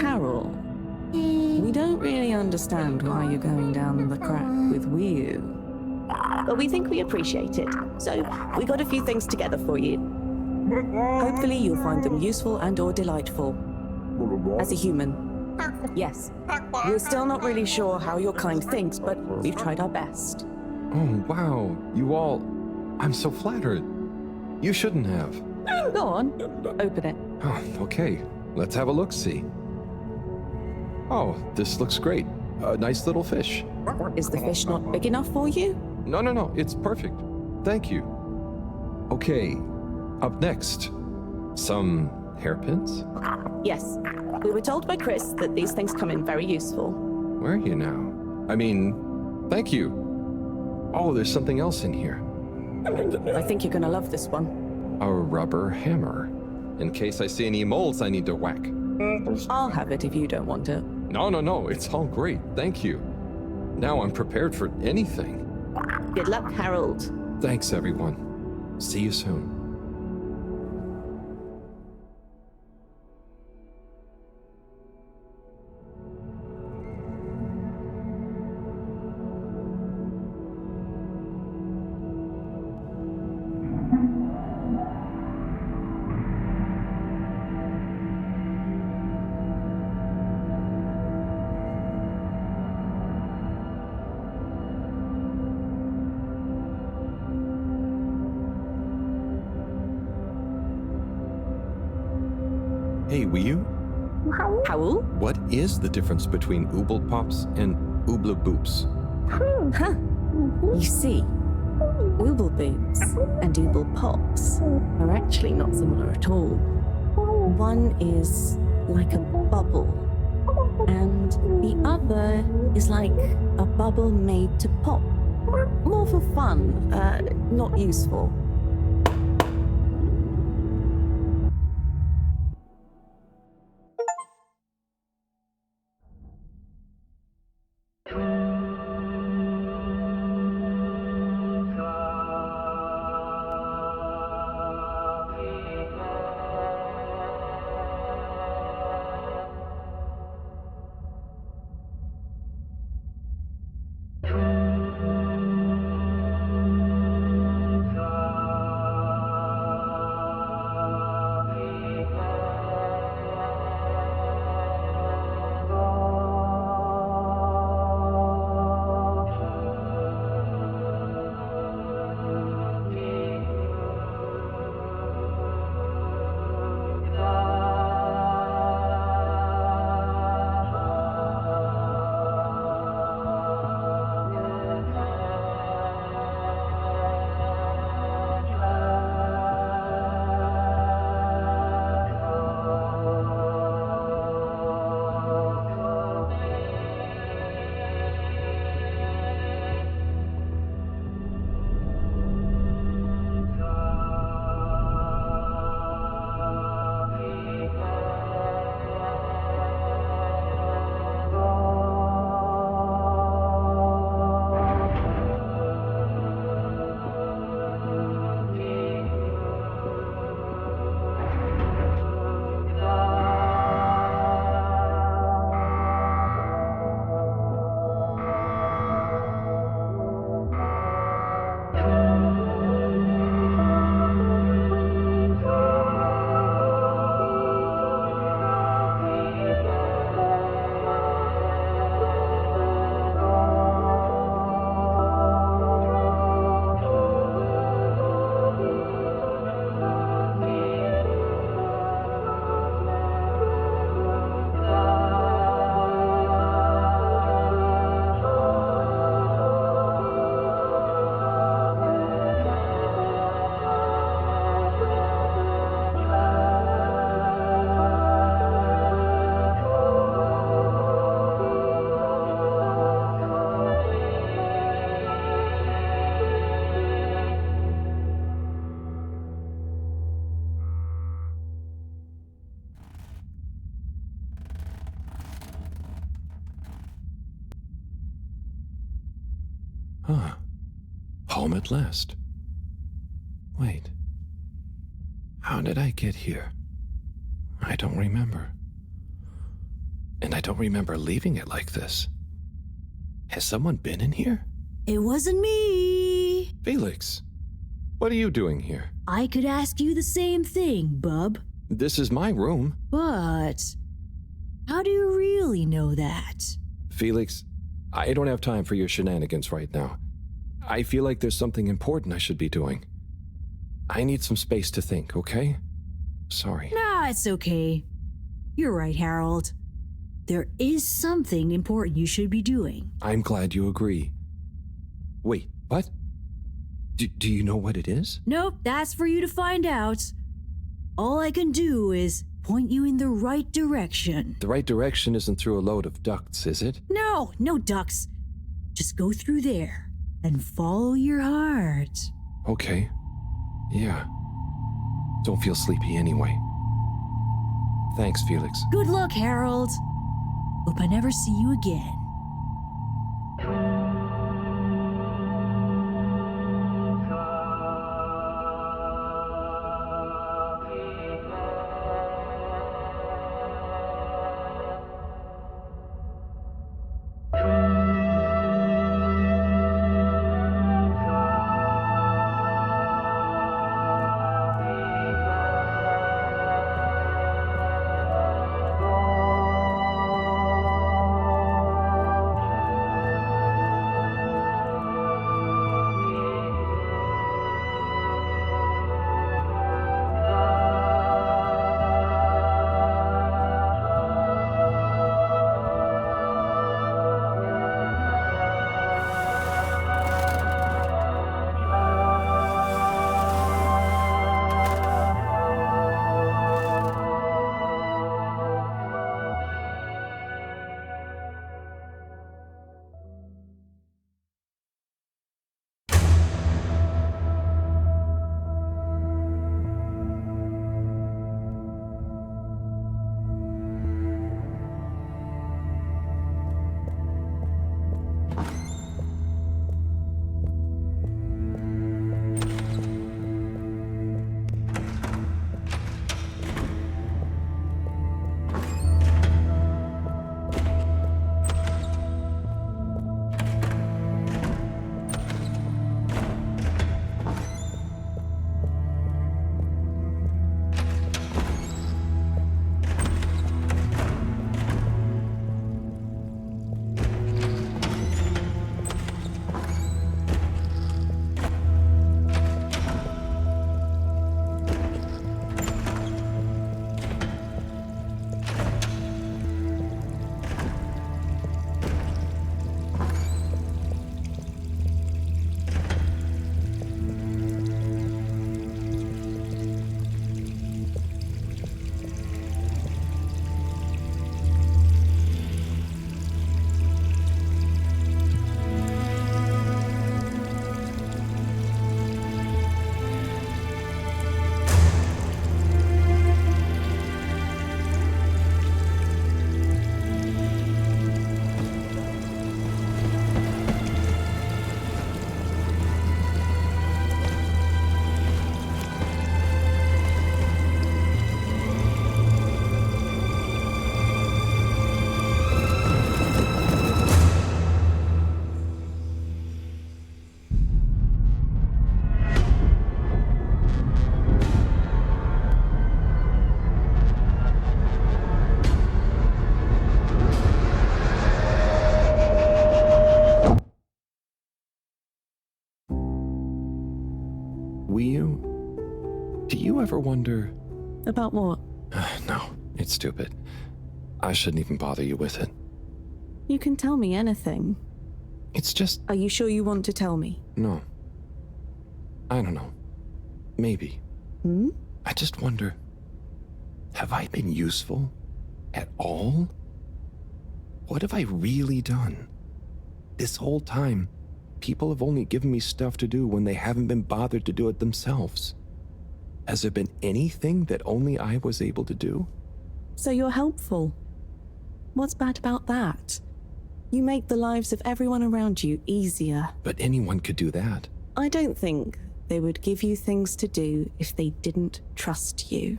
Carol, we don't really understand why you're going down the crack with Wii. But we think we appreciate it, so we got a few things together for you. Hopefully you'll find them useful and or delightful. As a human, yes, we're still not really sure how your kind thinks, but we've tried our best. Oh, wow. You all. I'm so flattered. You shouldn't have. Go on, open it. Oh, okay. Let's have a look-see. Oh, this looks great. A nice little fish. Is the fish not big enough for you? No. It's perfect. Thank you. Okay. Up next. Some hairpins? Yes, we were told by Chris that these things come in very useful. Where are you now? I mean, thank you. Oh, there's something else in here. I think you're gonna love this one. A rubber hammer. In case I see any moles I need to whack. I'll have it if you don't want it. No. It's all great. Thank you. Now I'm prepared for anything. Good luck, Harold. Thanks, everyone. See you soon. Hey, Wiyu, Howl? what is the difference between Ooble Pops and Ooble Boops? Huh. You see, Ooble Boots and Ooble Pops are actually not similar at all. One is like a bubble, and the other is like a bubble made to pop. More for fun, not useful. home at last. Wait. How did I get here? I don't remember. And I don't remember leaving it like this. Has someone been in here? It wasn't me. Felix, what are you doing here? I could ask you the same thing, bub. This is my room. But how do you really know that? Felix, I don't have time for your shenanigans right now. I feel like there's something important I should be doing. I need some space to think, okay? Sorry. Nah, it's okay. You're right, Harold. There is something important you should be doing. I'm glad you agree. Wait, what? Do you know what it is? Nope, that's for you to find out. All I can do is point you in the right direction. The right direction isn't through a load of ducts, is it? No, no ducks. Just go through there and follow your heart. Okay. Yeah. Don't feel sleepy anyway. Thanks, Felix. Good luck, Harold. Hope I never see you again. Do you ever wonder... About what? No, it's stupid. I shouldn't even bother you with it. You can tell me anything. It's just... Are you sure you want to tell me? No. I don't know. Maybe. Hmm? I just wonder... Have I been useful? At all? What have I really done? This whole time, people have only given me stuff to do when they haven't been bothered to do it themselves. Has there been anything that only I was able to do? So you're helpful. What's bad about that? You make the lives of everyone around you easier. But anyone could do that. I don't think they would give you things to do if they didn't trust you.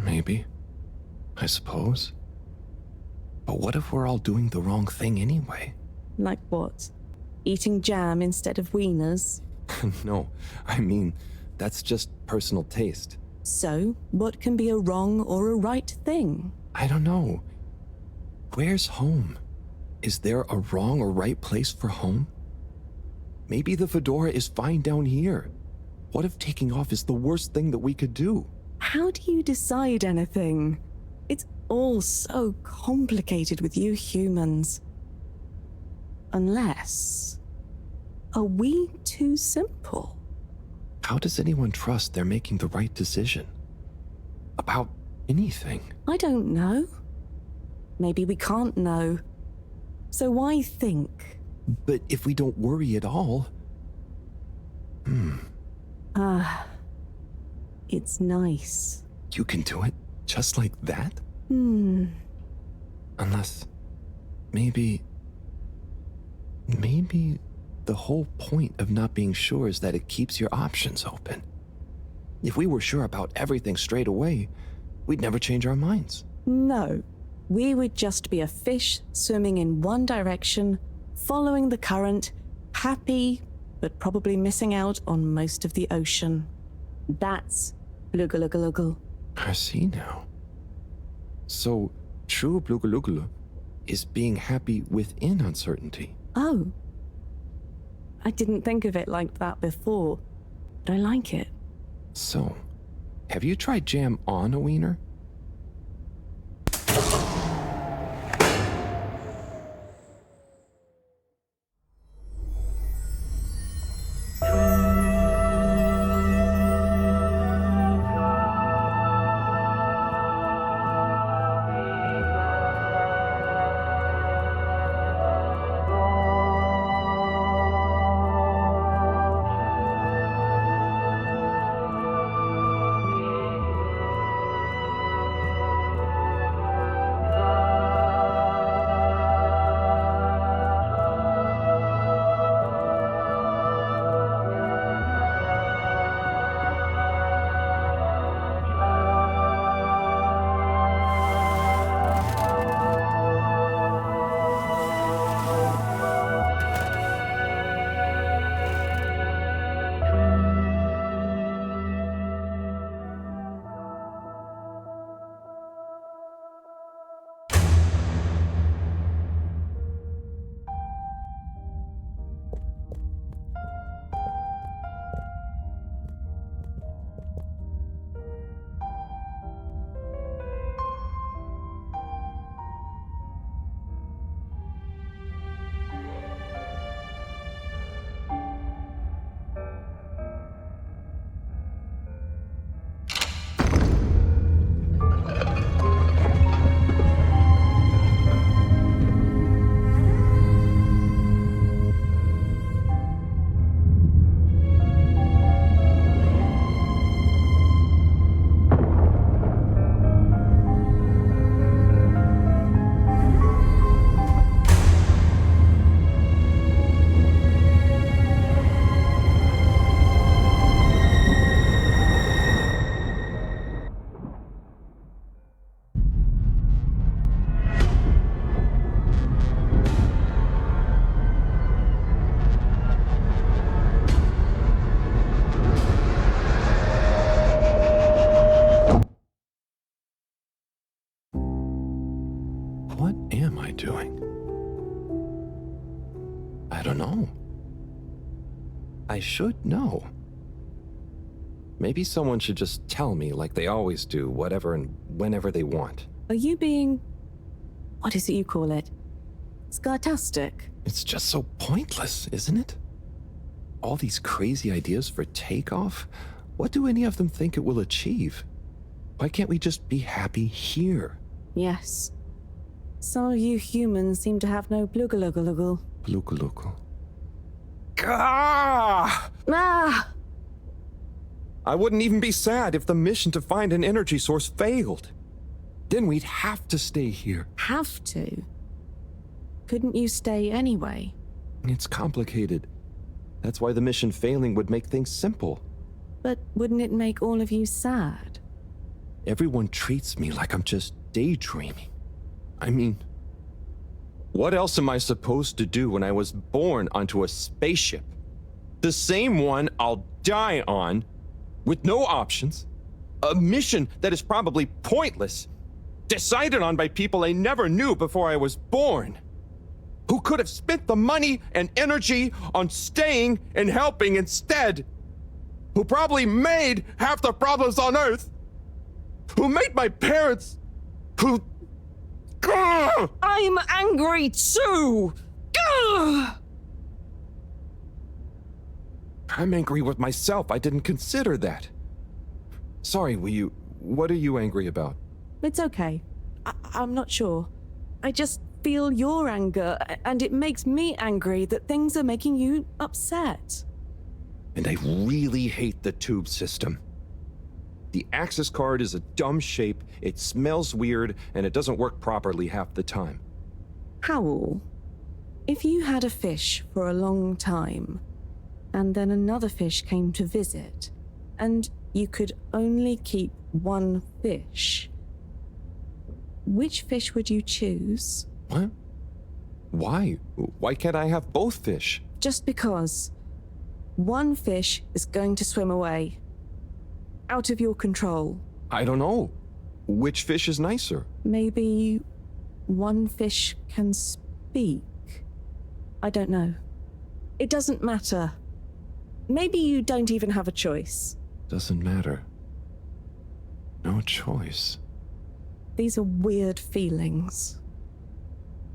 Maybe. I suppose. But what if we're all doing the wrong thing anyway? Like what? Eating jam instead of wieners? No, I mean, that's just personal taste. So, what can be a wrong or a right thing? I don't know. Where's home? Is there a wrong or right place for home? Maybe the fedora is fine down here. What if taking off is the worst thing that we could do? How do you decide anything? It's all so complicated with you humans. Unless... Are we too simple? How does anyone trust they're making the right decision? About anything? I don't know. Maybe we can't know. So why think? But if we don't worry at all... It's nice. You can do it just like that? Unless... Maybe the whole point of not being sure is that it keeps your options open. If we were sure about everything straight away, we'd never change our minds. No. We would just be a fish swimming in one direction, following the current, happy, but probably missing out on most of the ocean. That's Blugaluggaluggal. I see now. So, true Blugaluggal is being happy within uncertainty. Oh. I didn't think of it like that before, but I like it. So, have you tried jam on a wiener? What am I doing? I don't know. I should know. Maybe someone should just tell me like they always do, whatever and whenever they want. Are you being... what is it you call it? Scartastic? It's just so pointless, isn't it? All these crazy ideas for takeoff, what do any of them think it will achieve? Why can't we just be happy here? Yes. Some of you humans seem to have no blugaluggaluggal. Blugaluggal. Gah! Ah! I wouldn't even be sad if the mission to find an energy source failed. Then we'd have to stay here. Have to? Couldn't you stay anyway? It's complicated. That's why the mission failing would make things simple. But wouldn't it make all of you sad? Everyone treats me like I'm just daydreaming. I mean, what else am I supposed to do when I was born onto a spaceship? The same one I'll die on, with no options. A mission that is probably pointless, decided on by people I never knew before I was born, who could have spent the money and energy on staying and helping instead, who probably made half the problems on Earth, who made my parents, who... I'm angry too! Gah! I'm angry with myself. I didn't consider that. Sorry, what are you angry about? It's okay. I'm not sure. I just feel your anger, and it makes me angry that things are making you upset. And I really hate the tube system. The access card is a dumb shape, it smells weird, and it doesn't work properly half the time. Howl, if you had a fish for a long time, and then another fish came to visit, and you could only keep one fish, which fish would you choose? What? Why? Why can't I have both fish? Just because one fish is going to swim away. Out of your control. I don't know. Which fish is nicer? Maybe one fish can speak. I don't know. It doesn't matter. Maybe you don't even have a choice. Doesn't matter. No choice. These are weird feelings.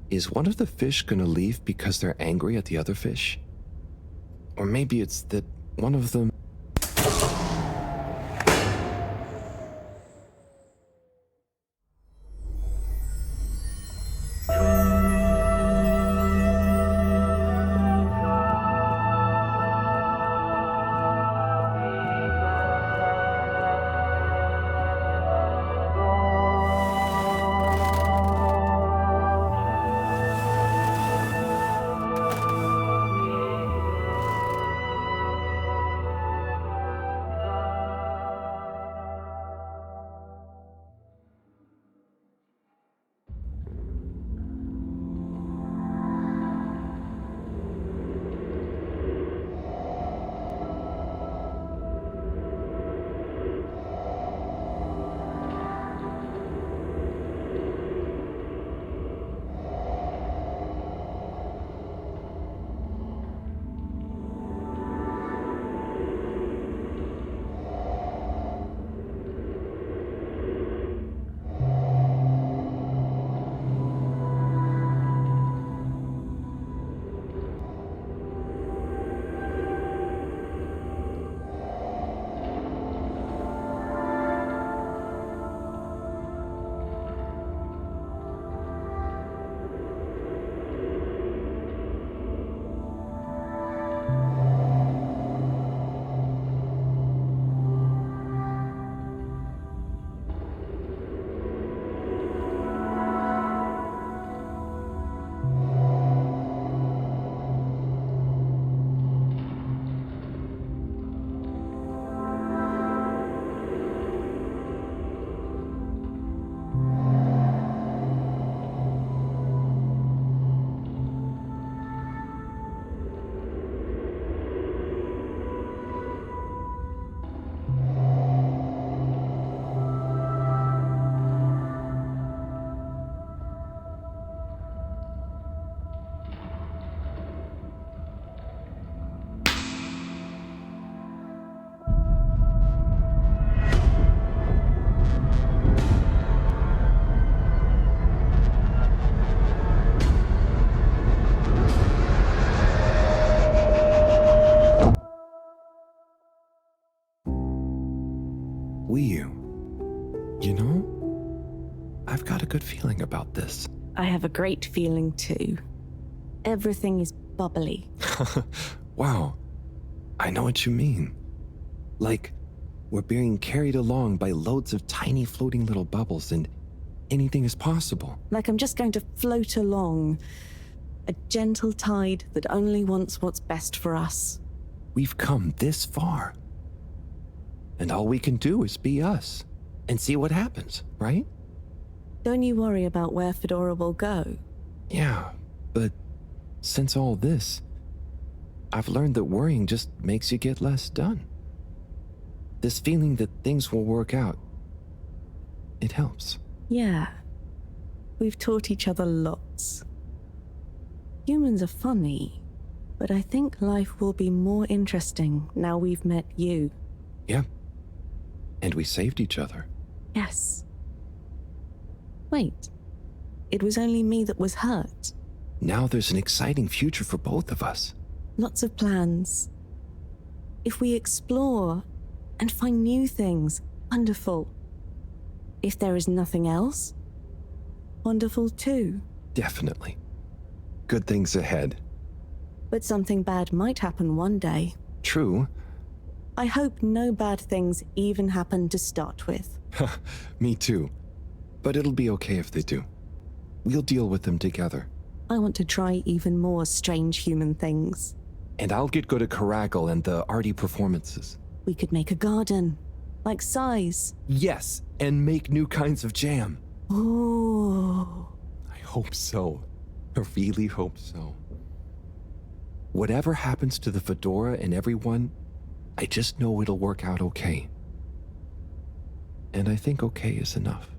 Is one of the fish gonna leave because they're angry at the other fish? Or maybe it's that one of them... You know, I've got a good feeling about this. I have a great feeling too. Everything is bubbly. Wow, I know what you mean. Like, we're being carried along by loads of tiny floating little bubbles and anything is possible. Like I'm just going to float along. A gentle tide that only wants what's best for us. We've come this far. And all we can do is be us and see what happens, right? Don't you worry about where Fedora will go. Yeah, but since all this, I've learned that worrying just makes you get less done. This feeling that things will work out, it helps. Yeah. We've taught each other lots. Humans are funny, but I think life will be more interesting now we've met you. Yeah. And we saved each other. Yes. Wait. It was only me that was hurt. Now there's an exciting future for both of us. Lots of plans. If we explore and find new things, wonderful. If there is nothing else, wonderful too. Definitely. Good things ahead. But something bad might happen one day. True. I hope no bad things even happen to start with. Me too. But it'll be okay if they do. We'll deal with them together. I want to try even more strange human things. And I'll get good at Caracal and the arty performances. We could make a garden, like size. Yes, and make new kinds of jam. Oh. I hope so. I really hope so. Whatever happens to the Fedora and everyone, I just know it'll work out okay. And I think okay is enough.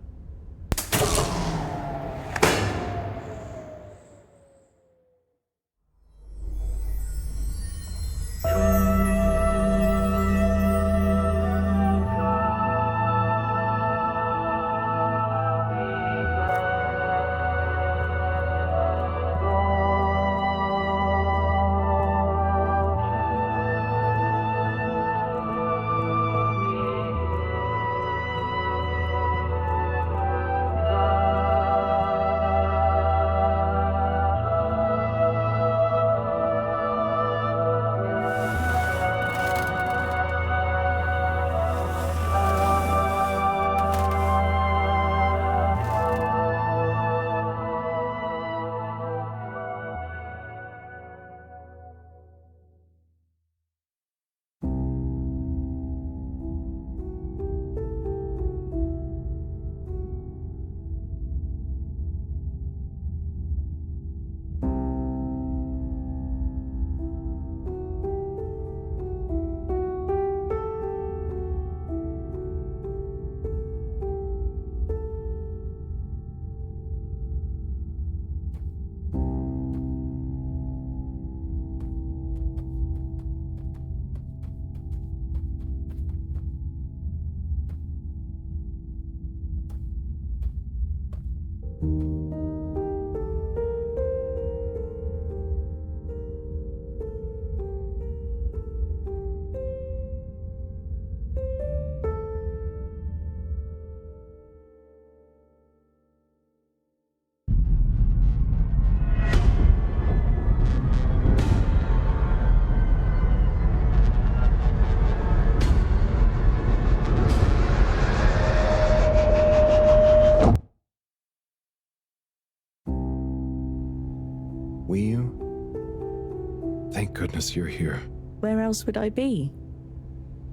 Thank goodness you're here. Where else would I be?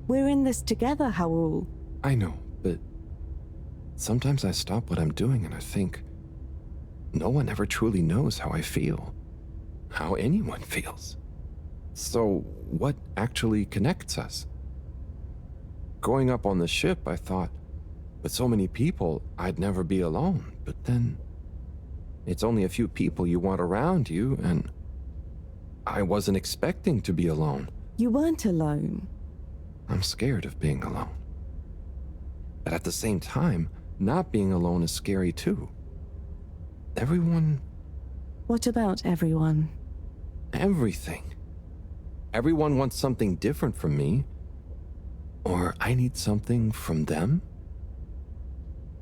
We're in this together, Howell. I know, but sometimes I stop what I'm doing and I think, no one ever truly knows how I feel, how anyone feels. So what actually connects us? Growing up on the ship, I thought, with so many people, I'd never be alone. But then, it's only a few people you want around you, and I wasn't expecting to be alone. You weren't alone. I'm scared of being alone. But at the same time, not being alone is scary too. Everyone... What about everyone? Everything. Everyone wants something different from me. Or I need something from them.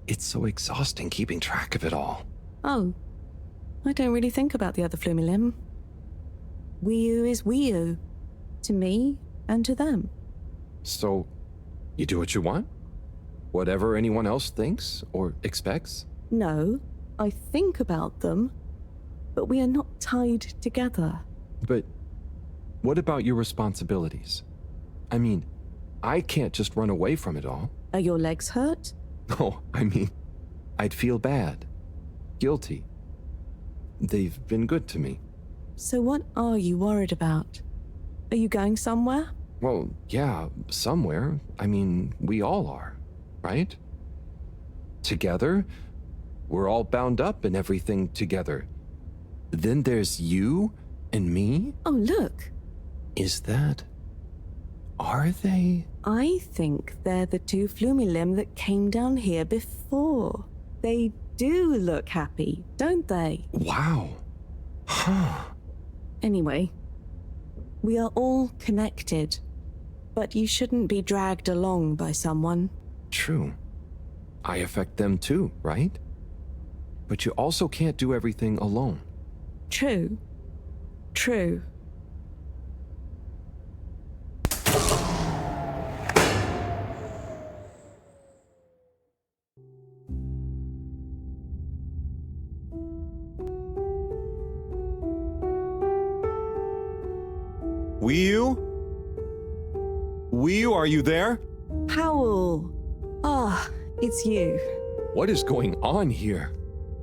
It's so exhausting keeping track of it all. Oh, I don't really think about the other Flumilim. Wii-U is Wii-U. To me and to them. So, you do what you want? Whatever anyone else thinks or expects? No, I think about them, but we are not tied together. But What about your responsibilities? I mean, I can't just run away from it all. Are your legs hurt? Oh, I mean, I'd feel bad. Guilty. They've been good to me. So what are you worried about? Are you going somewhere? Well, yeah, somewhere. I mean, we all are, right? Together? We're all bound up in everything together. Then there's you and me? Oh, look. Is that... Are they? I think they're the two Flumilim that came down here before. They do look happy, don't they? Wow. Huh. Anyway, we are all connected, but you shouldn't be dragged along by someone. True. I affect them too, right? But you also can't do everything alone. True. True. Wii, are you there? Powell! Ah, it's you. What is going on here?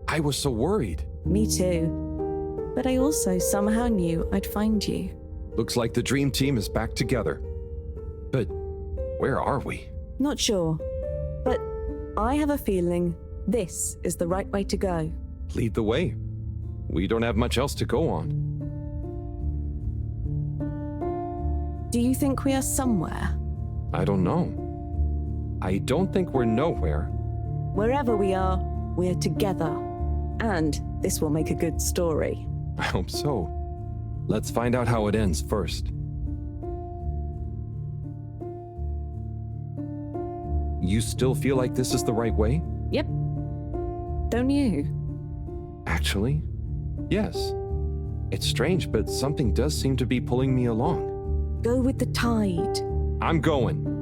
I was so worried. Me too. But I also somehow knew I'd find you. Looks like the dream team is back together. But where are we? Not sure. But I have a feeling this is the right way to go. Lead the way. We don't have much else to go on. Do you think we are somewhere? I don't know. I don't think we're nowhere. Wherever we are, we're together. And this will make a good story. I hope so. Let's find out how it ends first. You still feel like this is the right way? Yep. Don't you? Actually, yes. It's strange, but something does seem to be pulling me along. Go with the tide. I'm going.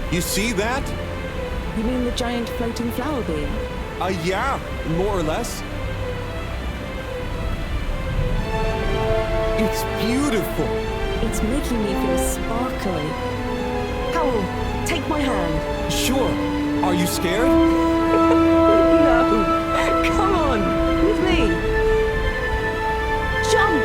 You see that? You mean the giant floating flower being? Yeah, more or less. It's beautiful. It's making me feel sparkly. Powell, take my hand. Sure. Are you scared? No. Come on, with me. Jump!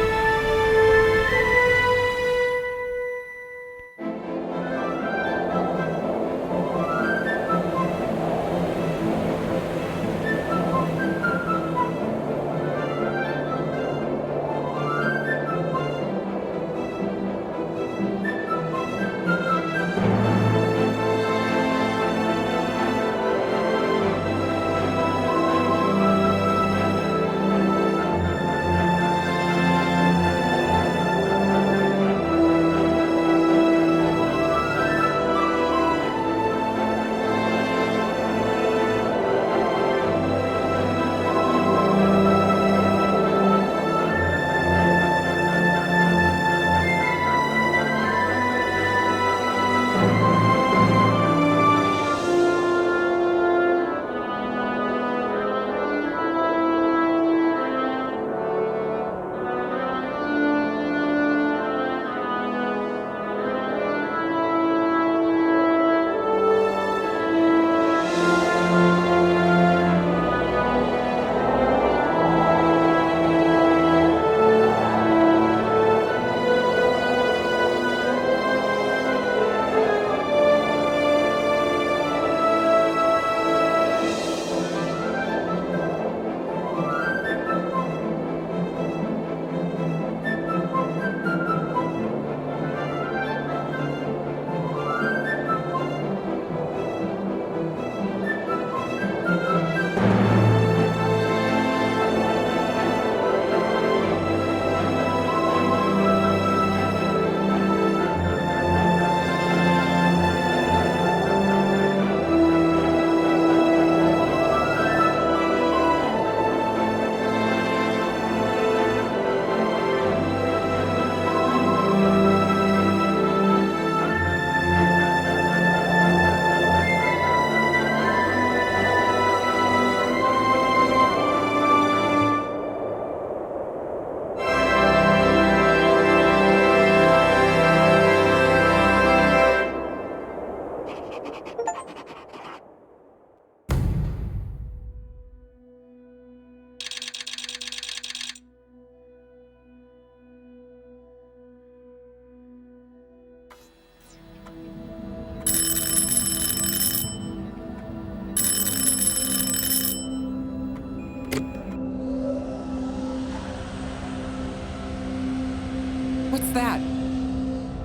that?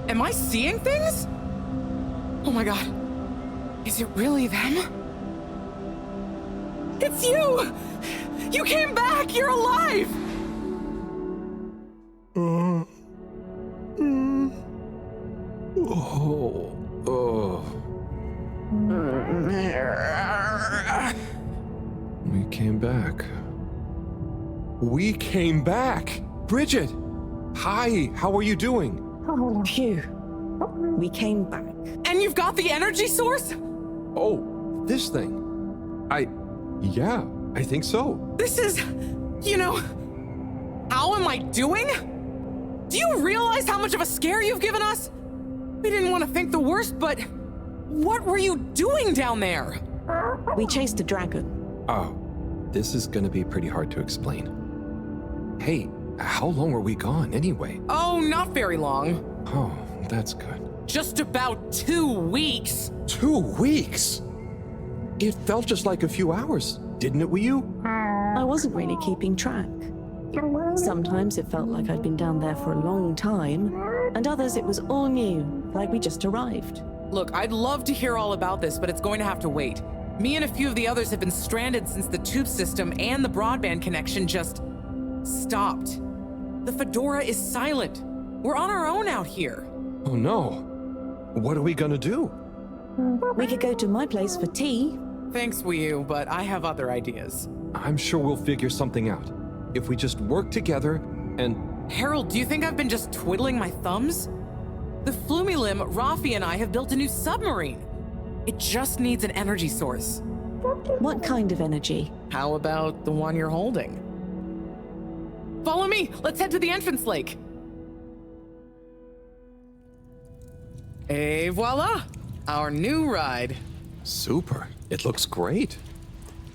Am I seeing things? Oh my god. Is it really them? It's you! You came back! You're alive! We came back. We came back! Bridget! Hi, how are you doing? Phew. We came back. And you've got the energy source? Oh, this thing. Yeah, I think so. This is, how am I doing? Do you realize how much of a scare you've given us? We didn't want to think the worst, but what were you doing down there? We chased a dragon. Oh, this is gonna be pretty hard to explain. Hey, how long were we gone anyway? Oh, not very long. Oh, that's good. Just about 2 weeks. 2 weeks? It felt just like a few hours, didn't it, Wii U? I wasn't really keeping track. Sometimes it felt like I'd been down there for a long time, and others it was all new, like we just arrived. Look, I'd love to hear all about this, but it's going to have to wait. Me and a few of the others have been stranded since the tube system and the broadband connection just stopped. The Fedora is silent. We're on our own out here. Oh no. What are we gonna do? We could go to my place for tea. Thanks, Wii U, but I have other ideas. I'm sure we'll figure something out. If we just work together and... Harold, do you think I've been just twiddling my thumbs? The Flumilim, Rafi, and I have built a new submarine. It just needs an energy source. What kind of energy? How about the one you're holding? Follow me! Let's head to the entrance lake! Et voila! Our new ride. Super. It looks great.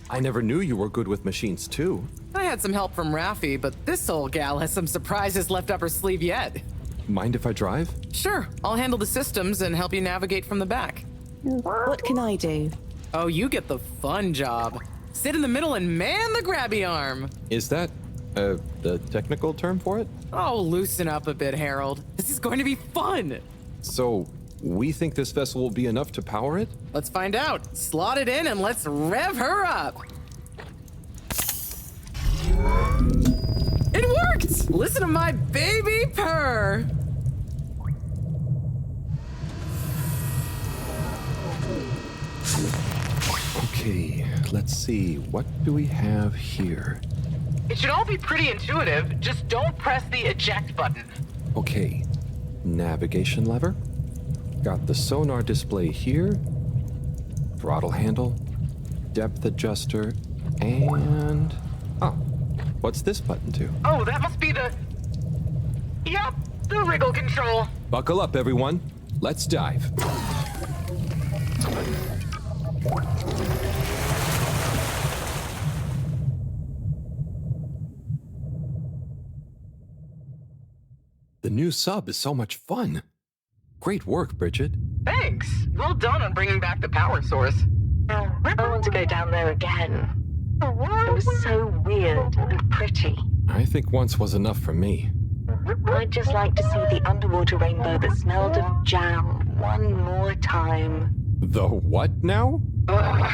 I never knew you were good with machines too. I had some help from Rafi, but this old gal has some surprises left up her sleeve yet. Mind if I drive? Sure, I'll handle the systems and help you navigate from the back. What can I do? Oh, you get the fun job. Sit in the middle and man the grabby arm. Is that, the technical term for it? Oh, loosen up a bit, Harold. This is going to be fun. So, we think this vessel will be enough to power it? Let's find out. Slot it in and let's rev her up. It worked! Listen to my baby purr. Okay, let's see. What do we have here? It should all be pretty intuitive. Just don't press the eject button. Okay, navigation lever. Got the sonar display here. Throttle handle. Depth adjuster. And... oh, what's this button do? Oh, that must be the... Yep, the wriggle control. Buckle up, everyone. Let's dive. The new sub is so much fun. Great work, Bridget. Thanks. Well done on bringing back the power source. I want to go down there again. It was so weird and pretty. I think once was enough for me. I'd just like to see the underwater rainbow that smelled of jam one more time. The what now?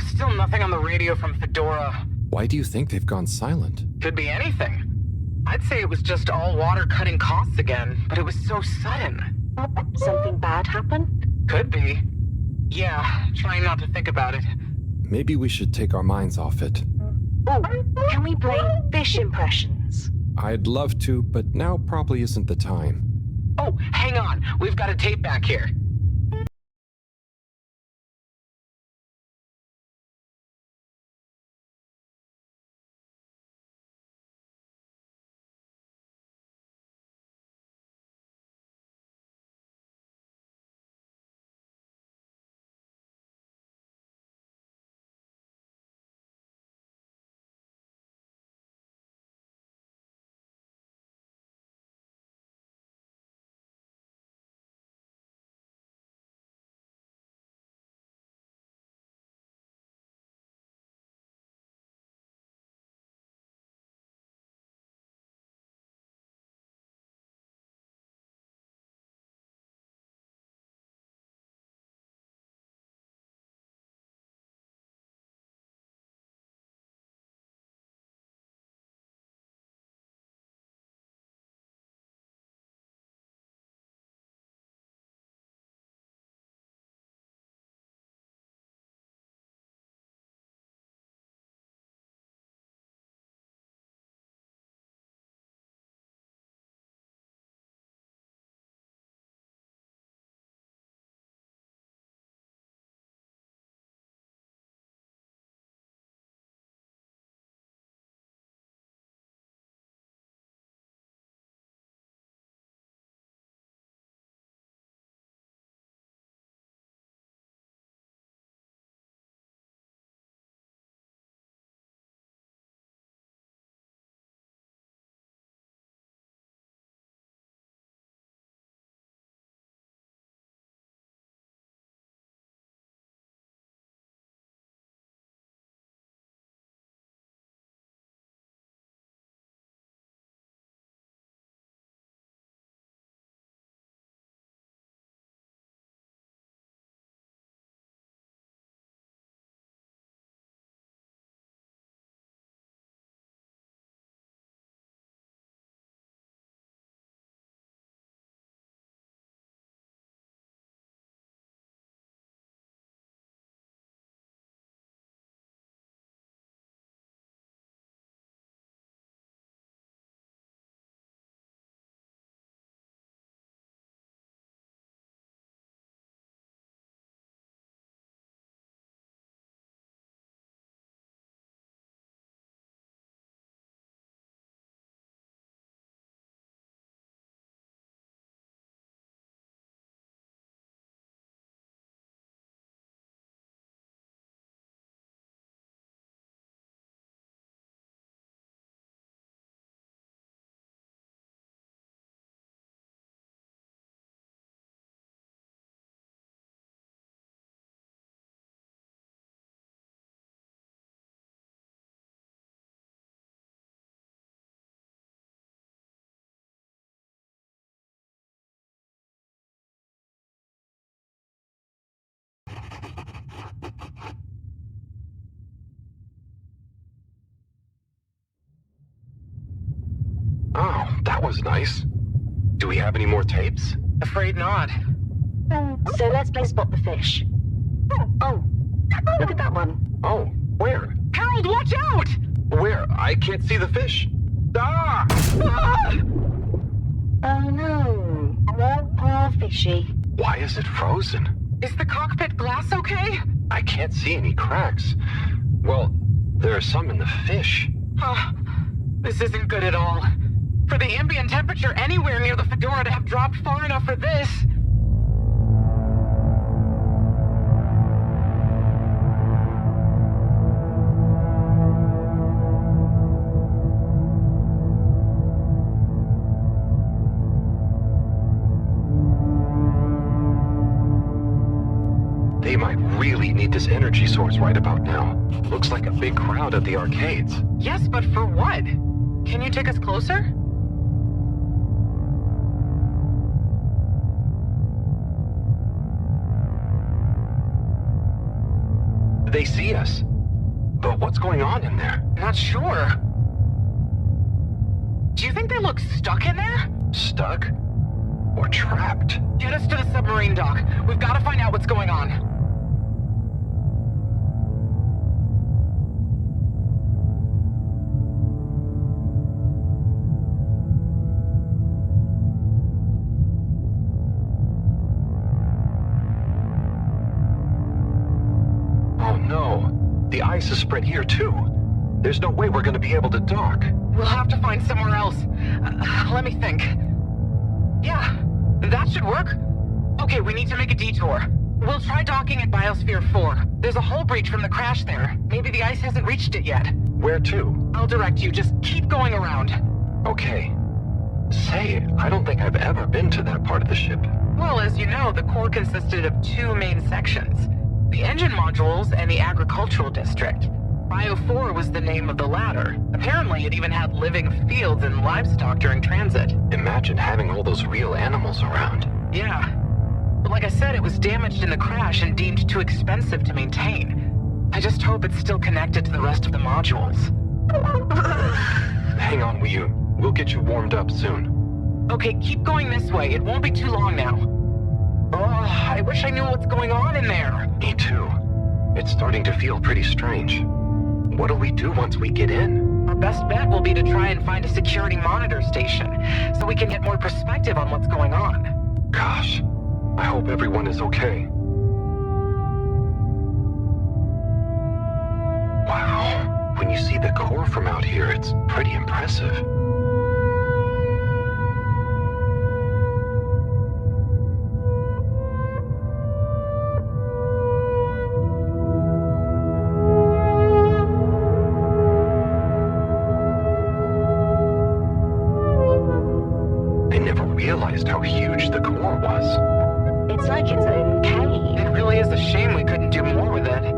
Still nothing on the radio from Fedora. Why do you think they've gone silent? Could be anything. I'd say it was just all water cutting costs again, but it was so sudden. Something bad happened? Could be. Yeah, trying not to think about it. Maybe we should take our minds off it. Oh, can we play fish impressions? I'd love to, but now probably isn't the time. Oh, hang on. We've got a tape back here. Oh, that was nice. Do we have any more tapes? Afraid not. So let's play Spot the Fish. Oh, look at that one. Oh, where? Harold, watch out! Where? I can't see the fish. Ah! Oh no. Poor fishy. Why is it frozen? Is the cockpit glass okay? I can't see any cracks. Well, there are some in the fish. This isn't good at all. For the ambient temperature anywhere near the Fedora to have dropped far enough for this. They might really need this energy source right about now. Looks like a big crowd at the arcades. Yes, but for what? Can you take us closer? They see us. But what's going on in there? Not sure. Do you think they look stuck in there? Stuck? Or trapped? Get us to the submarine dock. We've got to find out what's going on. The ice is spread here, too. There's no way we're going to be able to dock. We'll have to find somewhere else. Let me think. Yeah, that should work. Okay, we need to make a detour. We'll try docking at Biosphere 4. There's a hull breach from the crash there. Maybe the ice hasn't reached it yet. Where to? I'll direct you. Just keep going around. Okay. Say, I don't think I've ever been to that part of the ship. Well, as you know, the core consisted of two main sections. The engine modules and the agricultural district. Bio 4 was the name of the latter. Apparently, it even had living fields and livestock during transit. Imagine having all those real animals around. Yeah. But like I said, it was damaged in the crash and deemed too expensive to maintain. I just hope it's still connected to the rest of the modules. Hang on, will you? We'll get you warmed up soon. Okay, keep going this way. It won't be too long now. Oh, I wish I knew what's going on in there. Me too. It's starting to feel pretty strange. What'll we do once we get in? Our best bet will be to try and find a security monitor station, so we can get more perspective on what's going on. Gosh, I hope everyone is okay. Wow, when you see the core from out here, it's pretty impressive. How huge the core was. It's like its own cave. It really is a shame we couldn't do more with it.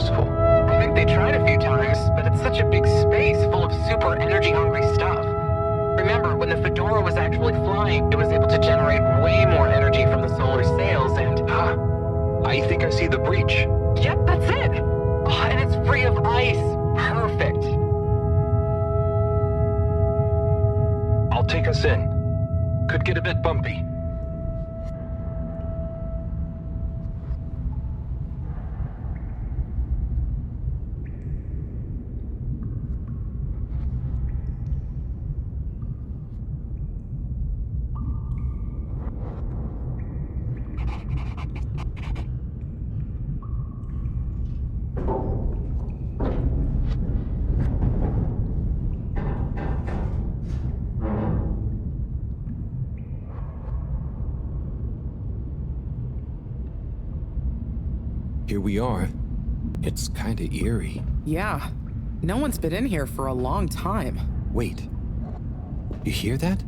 I think they tried a few times, but it's such a big space full of super energy-hungry stuff. Remember, when the Fedora was actually flying, it was able to generate way more energy from the solar sails and... I think I see the breach. Yep, that's it! Oh, and it's free of ice. Perfect. I'll take us in. Could get a bit bumpy. Here we are. It's kinda eerie. Yeah. No one's been in here for a long time. Wait. You hear that?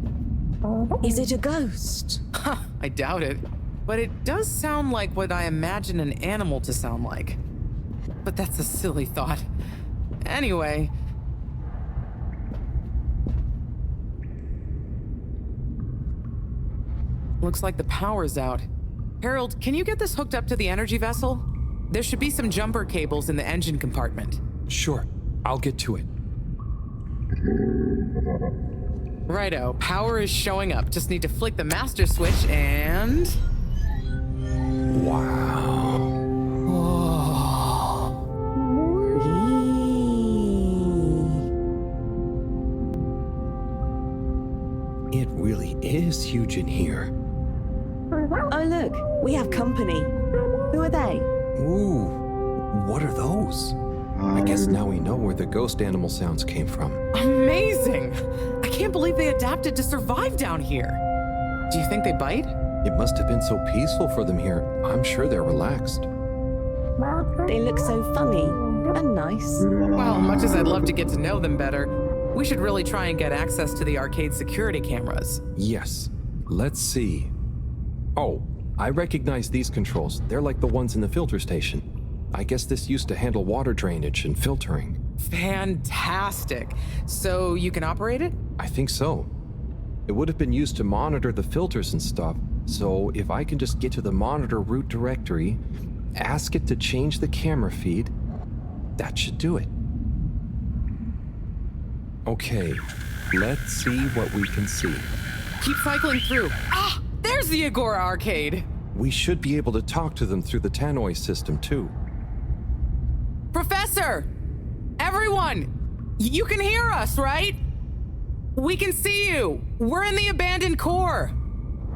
Is it a ghost? Huh, I doubt it. But it does sound like what I imagine an animal to sound like. But that's a silly thought. Anyway. Looks like the power's out. Harold, can you get this hooked up to the energy vessel? There should be some jumper cables in the engine compartment. Sure, I'll get to it. Righto, power is showing up. Just need to flick the master switch and... Wow. It really is huge in here. Oh, look, we have company. Who are they? Ooh, what are those? I guess now we know where the ghost animal sounds came from. Amazing! I can't believe they adapted to survive down here. Do you think they bite? It must have been so peaceful for them here. I'm sure they're relaxed. They look so funny and nice. Well, much as I'd love to get to know them better, we should really try and get access to the arcade security cameras. Yes. Let's see. Oh, I recognize these controls. They're like the ones in the filter station. I guess this used to handle water drainage and filtering. Fantastic. So you can operate it? I think so. It would have been used to monitor the filters and stuff, so if I can just get to the monitor root directory, ask it to change the camera feed, that should do it. Okay, let's see what we can see. Keep cycling through. Ah, there's the Agora arcade. We should be able to talk to them through the tannoy system too. Professor! Everyone! You can hear us, right? We can see you! We're in the abandoned core!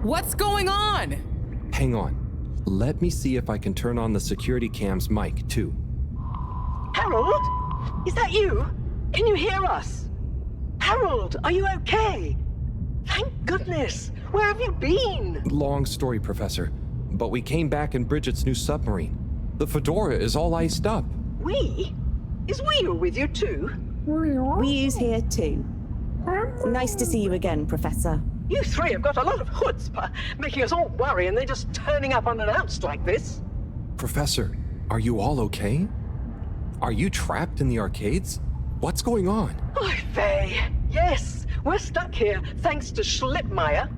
What's going on? Hang on. Let me see if I can turn on the security cam's mic too. Harold? Is that you? Can you hear us? Harold, are you okay? Thank goodness! Where have you been? Long story, Professor. But we came back in Bridget's new submarine. The Fedora is all iced up. We? Is we with you too? We's here too. Nice to see you again, Professor. You three have got a lot of chutzpah, making us all worry and then just turning up unannounced like this. Professor, are you all okay? Are you trapped in the arcades? What's going on? Oy vey. Yes, we're stuck here thanks to Schlipmeyer.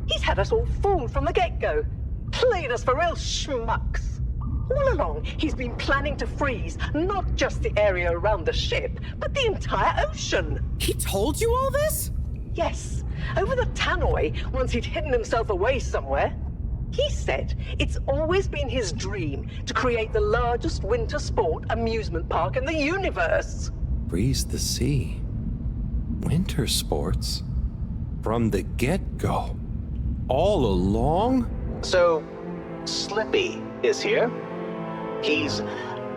He's had us all fooled from the get-go. Played us for real schmucks. All along, he's been planning to freeze not just the area around the ship, but the entire ocean. He told you all this? Yes, over the tannoy, once he'd hidden himself away somewhere. He said it's always been his dream to create the largest winter sport amusement park in the universe. Freeze the sea. Winter sports? From the get-go. All along? So, Slippy is here. He's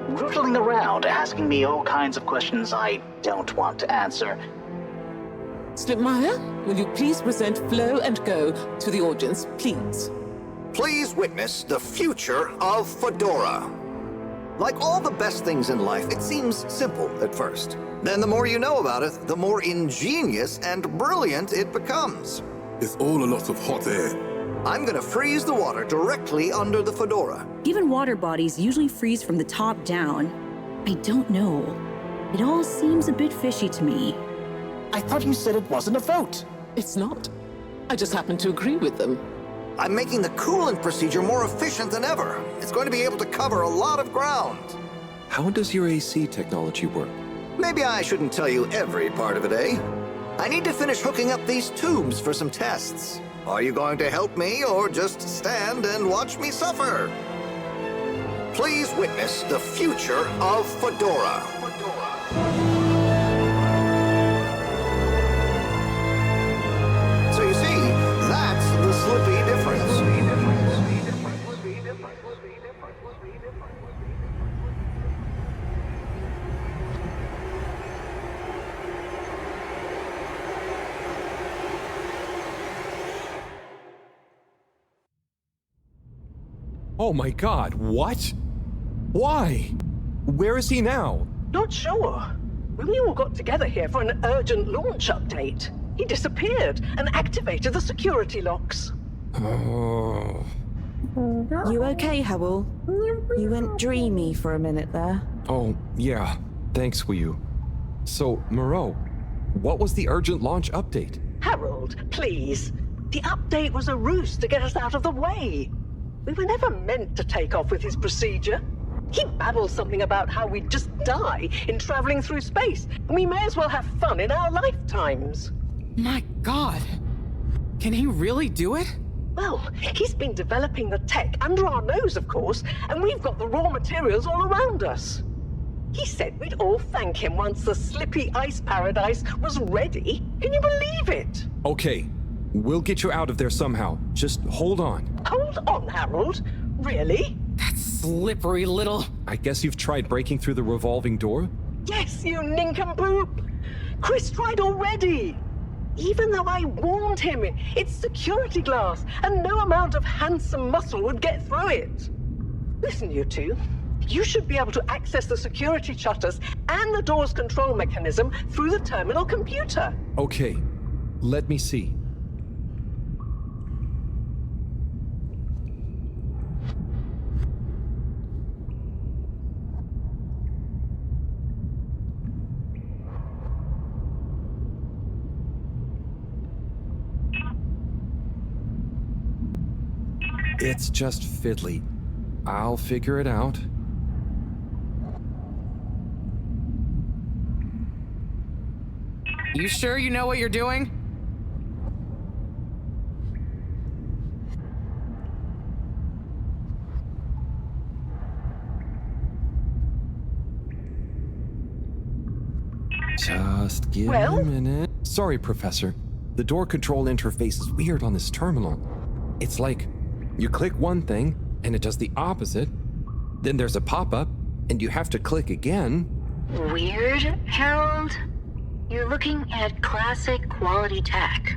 rootling around, asking me all kinds of questions I don't want to answer. Slipmeyer, will you please present Flow and Go to the audience, please? Please witness the future of Fedora. Like all the best things in life, it seems simple at first. Then the more you know about it, the more ingenious and brilliant it becomes. It's all a lot of hot air. I'm gonna freeze the water directly under the Fedora. Given water bodies usually freeze from the top down, I don't know. It all seems a bit fishy to me. I thought you said it wasn't a vote. It's not. I just happen to agree with them. I'm making the coolant procedure more efficient than ever. It's going to be able to cover a lot of ground. How does your AC technology work? Maybe I shouldn't tell you every part of it, eh? I need to finish hooking up these tubes for some tests. Are you going to help me or just stand and watch me suffer? Please witness the future of Fedora. So you see, that's the Slippy difference. Oh my God, what? Why? Where is he now? Not sure. When we all got together here for an urgent launch update, he disappeared and activated the security locks. Oh. You okay, Howell? You went dreamy for a minute there. Oh, yeah. Thanks, Wu. So, Moreau, what was the urgent launch update? Harold, please. The update was a ruse to get us out of the way. We were never meant to take off with his procedure. He babbles something about how we'd just die in traveling through space, and we may as well have fun in our lifetimes. My God. Can he really do it? Well, he's been developing the tech under our nose, of course, and we've got the raw materials all around us. He said we'd all thank him once the slippy ice paradise was ready. Can you believe it? Okay, we'll get you out of there somehow. Just hold on. Hold on, Harold. Really? That slippery little... I guess you've tried breaking through the revolving door? Yes, you nincompoop! Chris tried already! Even though I warned him, it's security glass, and no amount of handsome muscle would get through it. Listen, you two. You should be able to access the security shutters and the door's control mechanism through the terminal computer. Okay, let me see. It's just fiddly. I'll figure it out. You sure you know what you're doing? Just give me a minute. Sorry, Professor. The door control interface is weird on this terminal. It's like you click one thing and it does the opposite. Then there's a pop-up and you have to click again. Weird, Harold? You're looking at classic quality tech.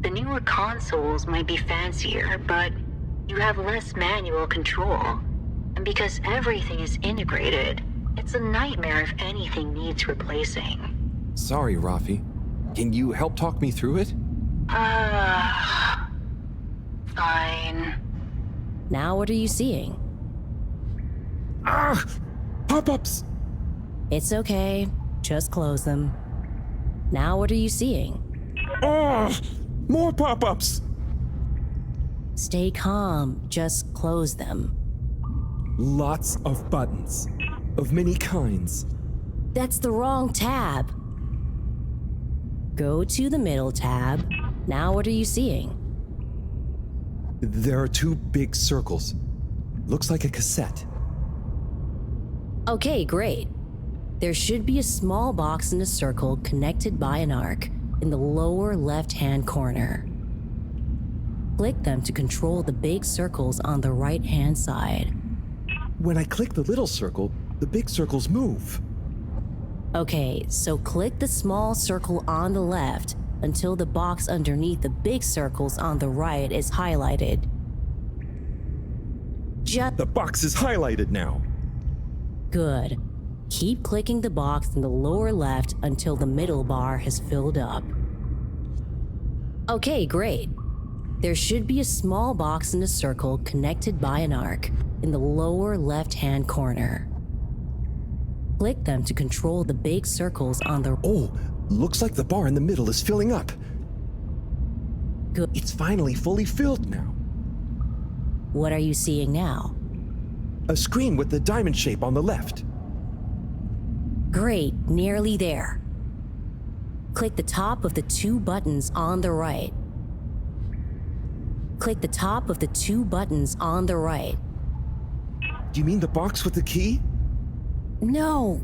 The newer consoles might be fancier, but you have less manual control. And because everything is integrated, it's a nightmare if anything needs replacing. Sorry, Rafi. Can you help talk me through it? Fine. Now what are you seeing? Ah! Pop-ups! It's okay. Just close them. Now what are you seeing? Ah! More pop-ups! Stay calm. Just close them. Lots of buttons. Of many kinds. That's the wrong tab. Go to the middle tab. Now what are you seeing? There are two big circles. Looks like a cassette. Okay, great. There should be a small box in a circle connected by an arc in the lower left-hand corner. Click them to control the big circles on the right-hand side. When I click the little circle, the big circles move. Okay, so click the small circle on the left until the box underneath the big circles on the right is highlighted. The box is highlighted now. Good. Keep clicking the box in the lower left until the middle bar has filled up. Okay, great. There should be a small box in a circle connected by an arc in the lower left-hand corner. Click them to control the big circles on the... Oh, looks like the bar in the middle is filling up. Good. It's finally fully filled now. What are you seeing now? A screen with the diamond shape on the left. Great, nearly there. Click the top of the two buttons on the right. Click the top of the two buttons on the right. Do you mean the box with the key? No,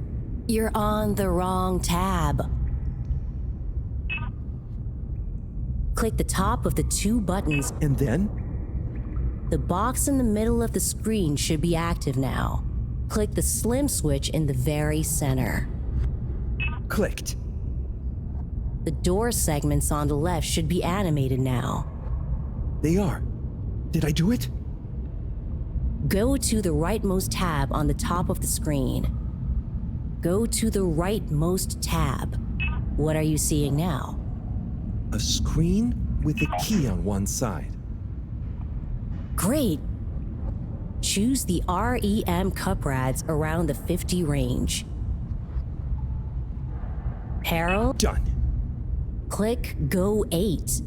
you're on the wrong tab. Click the top of the two buttons. And then? The box in the middle of the screen should be active now. Click the slim switch in the very center. Clicked. The door segments on the left should be animated now. They are. Did I do it? Go to the rightmost tab on the top of the screen. go to the rightmost tab. What are you seeing now? A screen with a key on one side. Great! Choose the REM cup rads around the 50 range. Harold? Done. Click Go 8.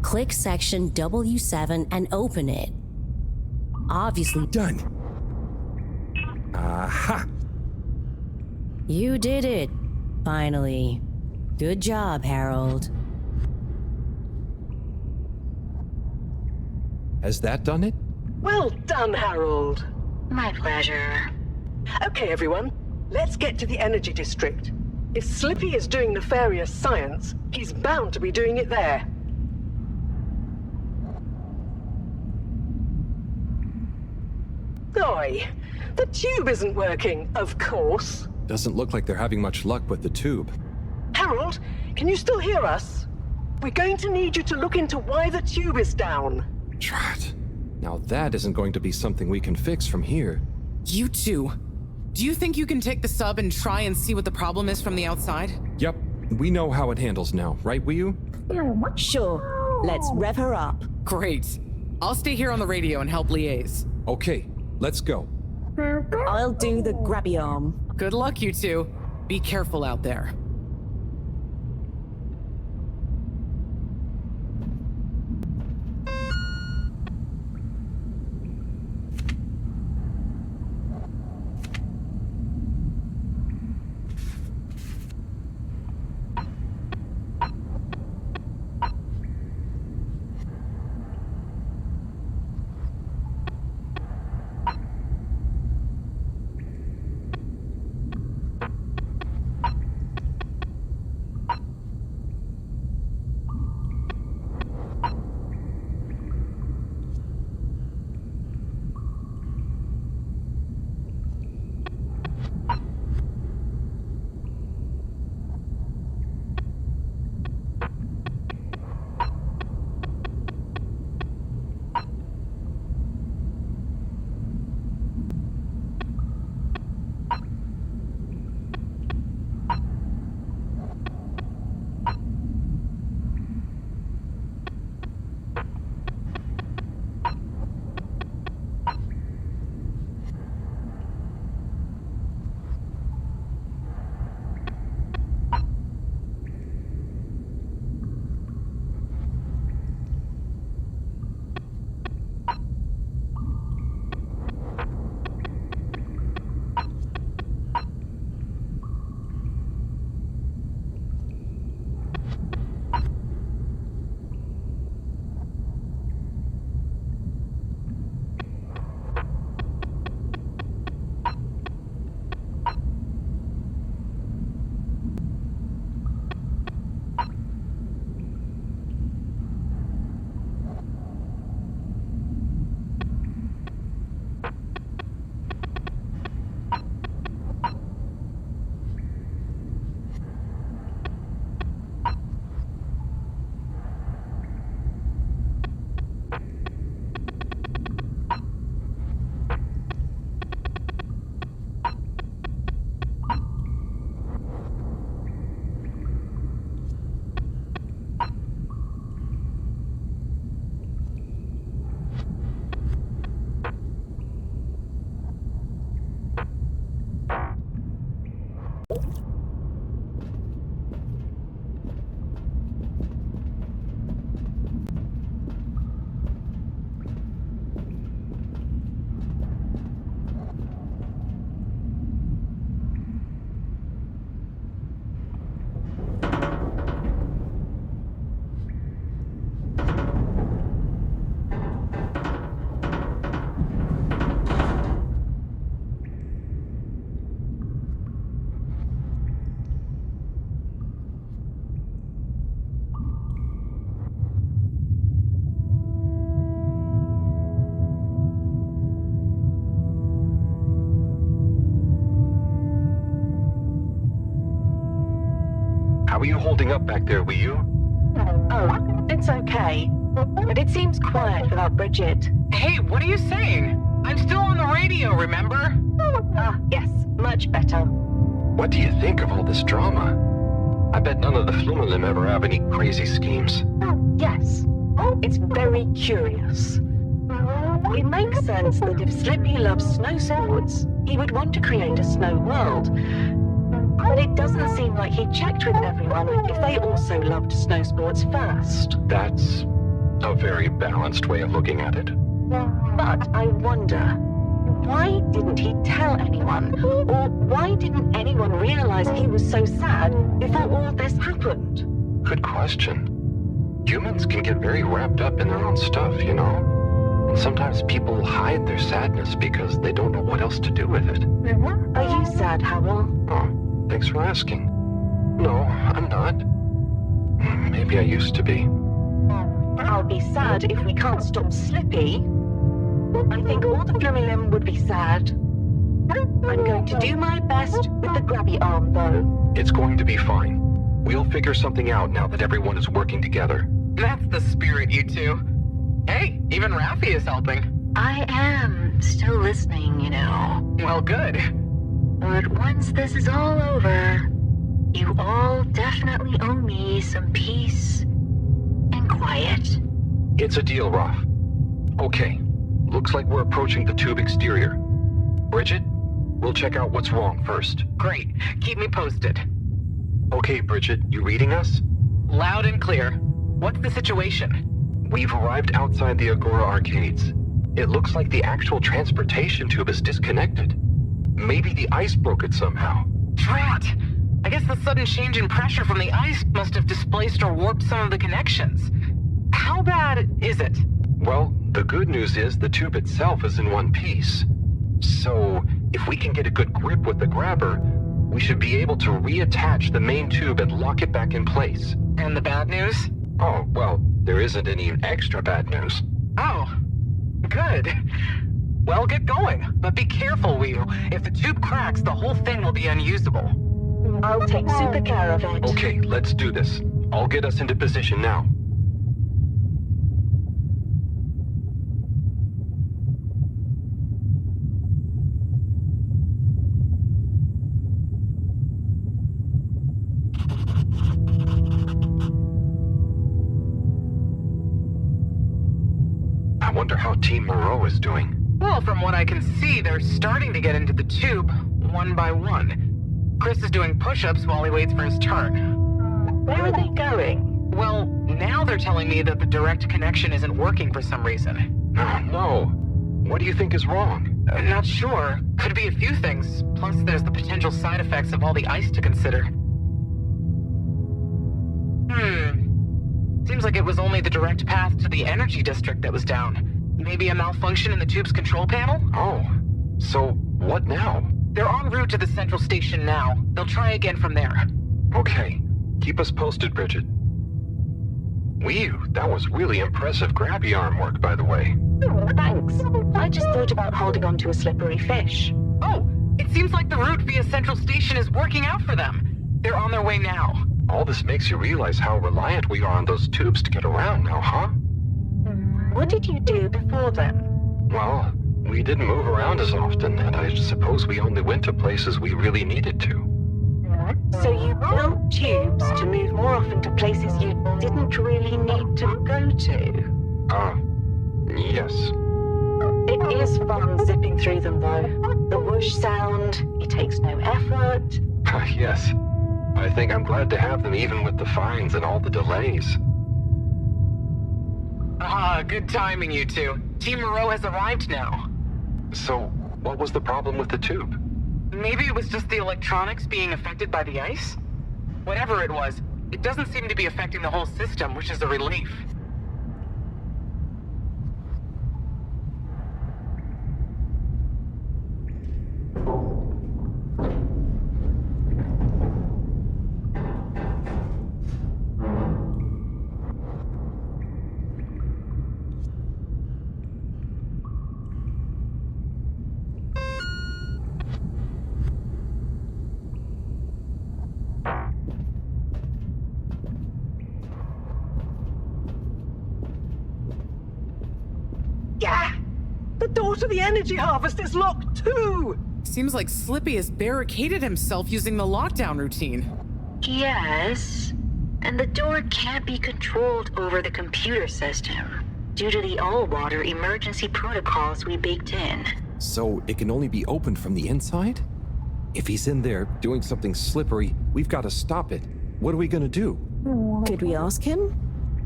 Click section W7 and open it. Obviously done. Aha! You did it, finally. Good job, Harold. Has that done it? Well done, Harold. My pleasure. Okay, everyone, let's get to the energy district. If Slippy is doing nefarious science, he's bound to be doing it there. Oi, the tube isn't working, of course. Doesn't look like they're having much luck with the tube. Harold, can you still hear us? We're going to need you to look into why the tube is down. Drat. Now that isn't going to be something we can fix from here. You two. Do you think you can take the sub and try and see what the problem is from the outside? Yep, we know how it handles now, right, Wiyu? Sure. Let's rev her up. Great. I'll stay here on the radio and help liaise. Okay, let's go. I'll do the grabby arm. Good luck, you two. Be careful out there. How are you holding up back there, Wiyu? Oh, it's okay. But it seems quiet without Bridget. Hey, what are you saying? I'm still on the radio, remember? Yes. Much better. What do you think of all this drama? I bet none of the Flumelim ever have any crazy schemes. Yes. It's very curious. It makes sense that if Slippy loves snow sports, he would want to create a snow world. But it doesn't seem like he checked with everyone if they also loved snow sports first. That's a very balanced way of looking at it. But I wonder, why didn't he tell anyone? Or why didn't anyone realize he was so sad before all this happened? Good question. Humans can get very wrapped up in their own stuff, you know? And sometimes people hide their sadness because they don't know what else to do with it. Are you sad, Howell? Oh, thanks for asking. No, I'm not. Maybe I used to be. I'll be sad if we can't stop Slippy. I think all the Flumelim would be sad. I'm going to do my best with the grabby arm, though. It's going to be fine. We'll figure something out now that everyone is working together. That's the spirit, you two. Hey, even Raffi is helping. I am still listening, you know. Well, good. But once this is all over, you all definitely owe me some peace and quiet. It's a deal, Raf. Okay, looks like we're approaching the tube exterior. Bridget, we'll check out what's wrong first. Great. Keep me posted. Okay, Bridget, you reading us? Loud and clear. What's the situation? We've arrived outside the Agora arcades. It looks like the actual transportation tube is disconnected. Maybe the ice broke it somehow. Drat! I guess the sudden change in pressure from the ice must have displaced or warped some of the connections. How bad is it? Well, the good news is the tube itself is in one piece. So, if we can get a good grip with the grabber, we should be able to reattach the main tube and lock it back in place. And the bad news? Oh, well, there isn't any extra bad news. Oh, good. Well, get going, but be careful, Wheel. If the tube cracks, the whole thing will be unusable. I'll take super care of it. Okay, let's do this. I'll get us into position now. I wonder how Team Moreau is doing. Well, from what I can see, they're starting to get into the tube, one by one. Chris is doing push-ups while he waits for his turn. Where are they going? Well, now they're telling me that the direct connection isn't working for some reason. Oh, no. What do you think is wrong? Not sure. Could be a few things. Plus, there's the potential side effects of all the ice to consider. Seems like it was only the direct path to the energy district that was down. Maybe a malfunction in the tube's control panel? Oh, so what now? They're en route to the central station now. They'll try again from there. Okay. Keep us posted, Bridget. Whew, that was really impressive grabby arm work, by the way. Thanks. I just thought about holding on to a slippery fish. Oh, it seems like the route via central station is working out for them. They're on their way now. All this makes you realize how reliant we are on those tubes to get around now, huh? What did you do before then? Well, we didn't move around as often, and I suppose we only went to places we really needed to. So you built tubes to move more often to places you didn't really need to go to? Yes. It is fun zipping through them, though. The whoosh sound, it takes no effort. Yes. I think I'm glad to have them even with the fines and all the delays. Good timing, you two. Team Moreau has arrived now. So, what was the problem with the tube? Maybe it was just the electronics being affected by the ice? Whatever it was, it doesn't seem to be affecting the whole system, which is a relief. Yeah. The door to the energy harvest is locked too. Seems like Slippy has barricaded himself using the lockdown routine. Yes, and the door can't be controlled over the computer system due to the all-water emergency protocols we baked in. So it can only be opened from the inside? If he's in there doing something slippery, we've got to stop it. What are we gonna do? Could we ask him?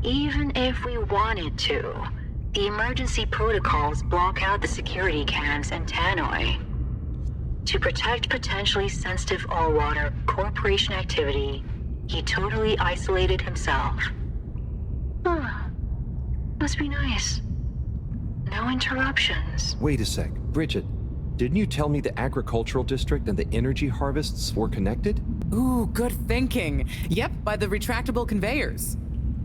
Even if we wanted to, the emergency protocols block out the security cams and tannoy. To protect potentially sensitive all-water corporation activity, he totally isolated himself. Must be nice. No interruptions. Wait a sec. Bridget, didn't you tell me the agricultural district and the energy harvests were connected? Ooh, good thinking. Yep, by the retractable conveyors.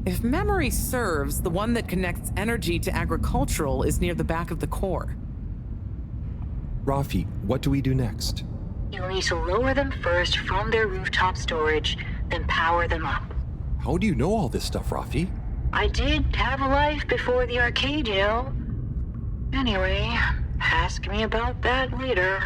If memory serves, the one that connects energy to agricultural is near the back of the core. Rafi, what do we do next? You'll need to lower them first from their rooftop storage, then power them up. How do you know all this stuff, Rafi? I did have a life before the arcade, you know. Anyway, ask me about that later.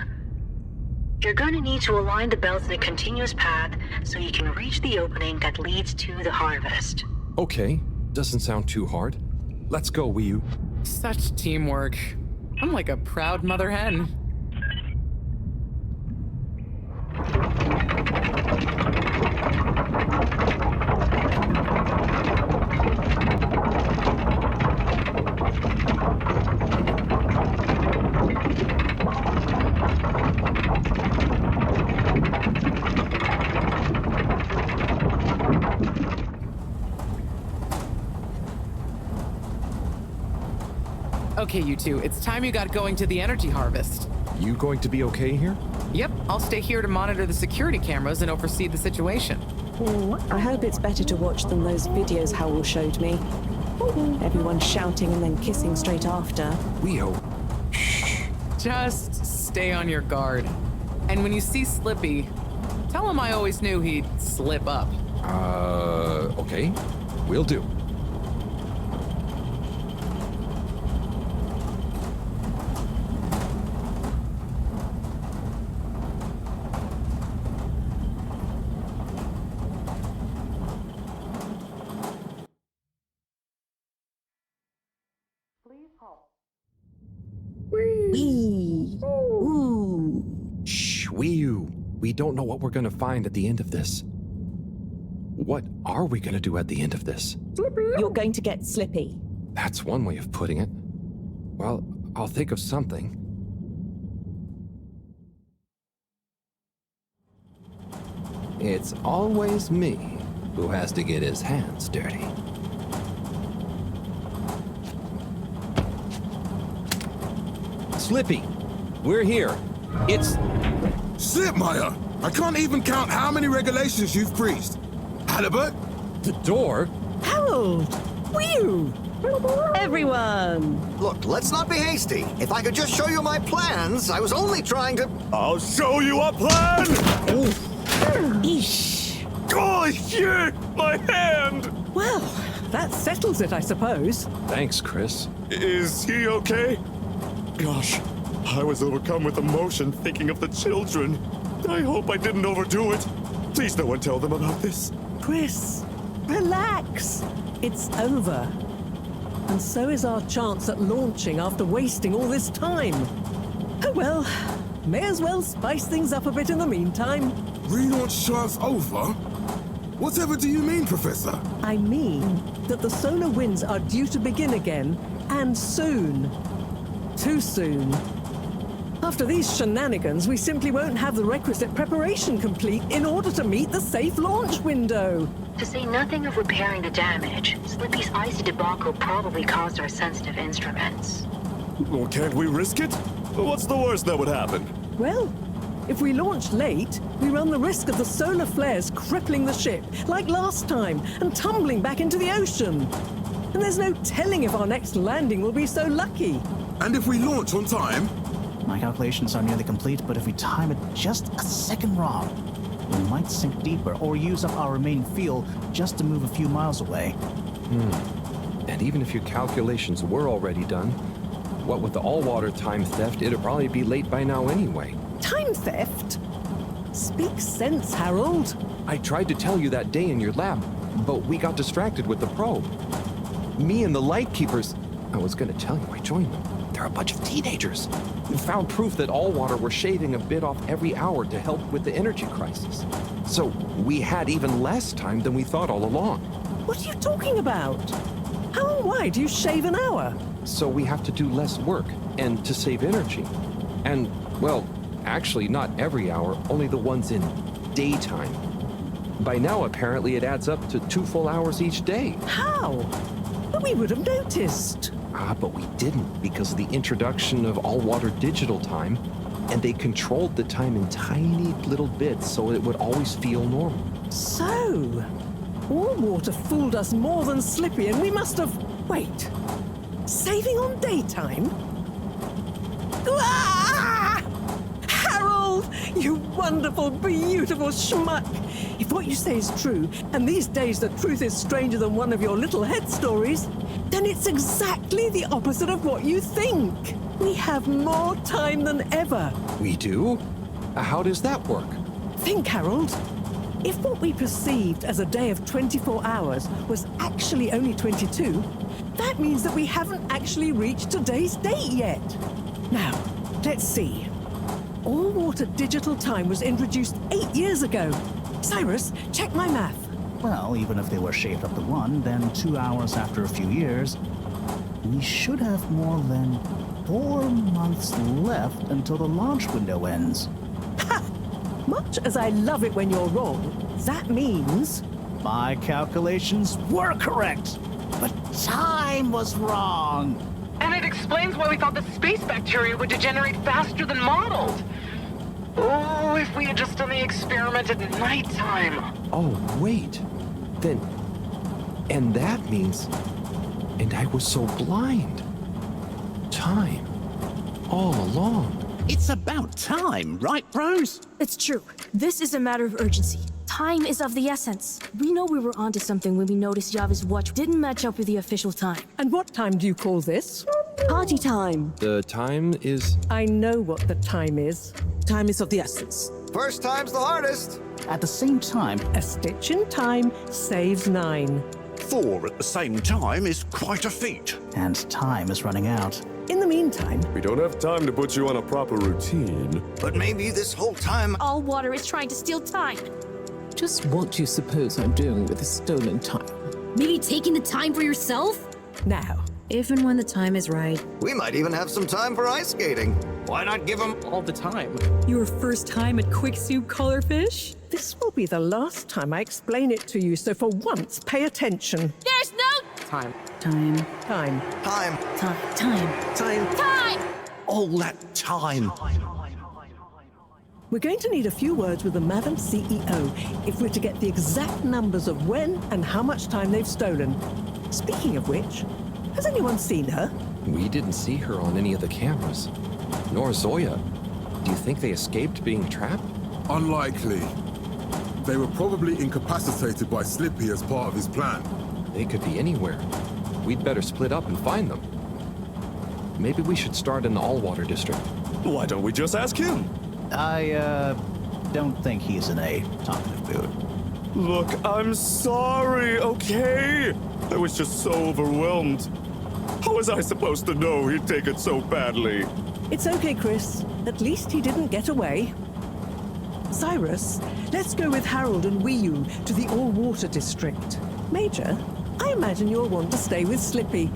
You're gonna need to align the belts in a continuous path so you can reach the opening that leads to the harvest. Okay, doesn't sound too hard. Let's go, Wii-U. Such teamwork. I'm like a proud mother hen. Okay, you two, it's time you got going to the energy harvest. You going to be okay here? Yep, I'll stay here to monitor the security cameras and oversee the situation. I hope it's better to watch than those videos Howell showed me. Everyone shouting and then kissing straight after. We hope. Just stay on your guard. And when you see Slippy, tell him I always knew he'd slip up. Okay. Will do. Shh, Wii-U. We don't know what we're gonna find at the end of this. What are we gonna do at the end of this? You're going to get Slippy. That's one way of putting it. Well, I'll think of something. It's always me who has to get his hands dirty. Slippy, we're here. It's... Slipmire! I can't even count how many regulations you've breached. Halibut? The door? Harold! Whew! Everyone! Look, let's not be hasty. If I could just show you my plans, I was only trying to... I'll show you a plan! Eesh! Oh, shit! My hand! Well, that settles it, I suppose. Thanks, Chris. Is he okay? Gosh, I was overcome with emotion thinking of the children. I hope I didn't overdo it. Please no one tell them about this. Chris, relax. It's over. And so is our chance at launching after wasting all this time. Oh well, may as well spice things up a bit in the meantime. Relaunch chance over? Whatever do you mean, Professor? I mean that the solar winds are due to begin again, and soon. Too soon. After these shenanigans, we simply won't have the requisite preparation complete in order to meet the safe launch window. To say nothing of repairing the damage, Slippy's icy debacle probably caused our sensitive instruments. Well, can't we risk it? What's the worst that would happen? Well, if we launch late, we run the risk of the solar flares crippling the ship, like last time, and tumbling back into the ocean. And there's no telling if our next landing will be so lucky. And if we launch on time? My calculations are nearly complete, but if we time it just a second wrong, we might sink deeper or use up our remaining fuel just to move a few miles away. And even if your calculations were already done, what with the all-water time theft, it'd probably be late by now anyway. Time theft? Speak sense, Harold. I tried to tell you that day in your lab, but we got distracted with the probe. Me and the Lightkeepers, I was gonna tell you I joined them. They're a bunch of teenagers who found proof that all water were shaving a bit off every hour to help with the energy crisis. So we had even less time than we thought all along. What are you talking about? How and why do you shave an hour? So we have to do less work and to save energy. And, well, actually not every hour, only the ones in daytime. By now, apparently, it adds up to 2 full hours each day. How? But we would have noticed. But we didn't because of the introduction of all-water digital time, and they controlled the time in tiny little bits so it would always feel normal. So, all water fooled us more than Slippy, and we must have... Wait. Saving on daytime? Ah! Harold, you wonderful, beautiful schmuck! If what you say is true, and these days the truth is stranger than one of your little head stories, then it's exactly the opposite of what you think. We have more time than ever. We do? How does that work? Think, Harold. If what we perceived as a day of 24 hours was actually only 22, that means that we haven't actually reached today's date yet. Now, let's see. All-water digital time was introduced 8 years ago. Cyrus, check my math. Well, even if they were shaved up to 1, then 2 hours after a few years, we should have more than 4 months left until the launch window ends. Ha! Much as I love it when you're wrong, that means... My calculations were correct, but time was wrong. And it explains why we thought the space bacteria would degenerate faster than modeled. Oh, if we had just done the experiment at nighttime. Oh, wait. Then... And that means... And I was so blind. Time. All along. It's about time, right, Rose? It's true. This is a matter of urgency. Time is of the essence. We know we were onto something when we noticed Yava's watch didn't match up with the official time. And what time do you call this? Party time. The time is... I know what the time is. Time is of the essence. First time's the hardest. At the same time, a stitch in time saves 9. 4 at the same time is quite a feat. And time is running out. In the meantime... We don't have time to put you on a proper routine. But maybe this whole time... All water is trying to steal time. Just what do you suppose I'm doing with the stolen time? Maybe taking the time for yourself? Now, if and when the time is right. We might even have some time for ice skating. Why not give them all the time? Your first time at Quick Soup Colorfish? This will be the last time I explain it to you, so for once, pay attention. There's no... Time. Time. Time. Time. All that time. We're going to need a few words with the Madam CEO if we're to get the exact numbers of when and how much time they've stolen. Speaking of which, has anyone seen her? We didn't see her on any of the cameras. Nor Zoya. Do you think they escaped being trapped? Unlikely. They were probably incapacitated by Slippy as part of his plan. They could be anywhere. We'd better split up and find them. Maybe we should start in the all-water district. Why don't we just ask him? I, don't think he's in a talkative mood. Look, I'm sorry, okay? I was just so overwhelmed. How was I supposed to know he'd take it so badly? It's okay, Chris. At least he didn't get away. Cyrus, let's go with Harold and Wii-U to the all-water district. Major, I imagine you'll want to stay with Slippy.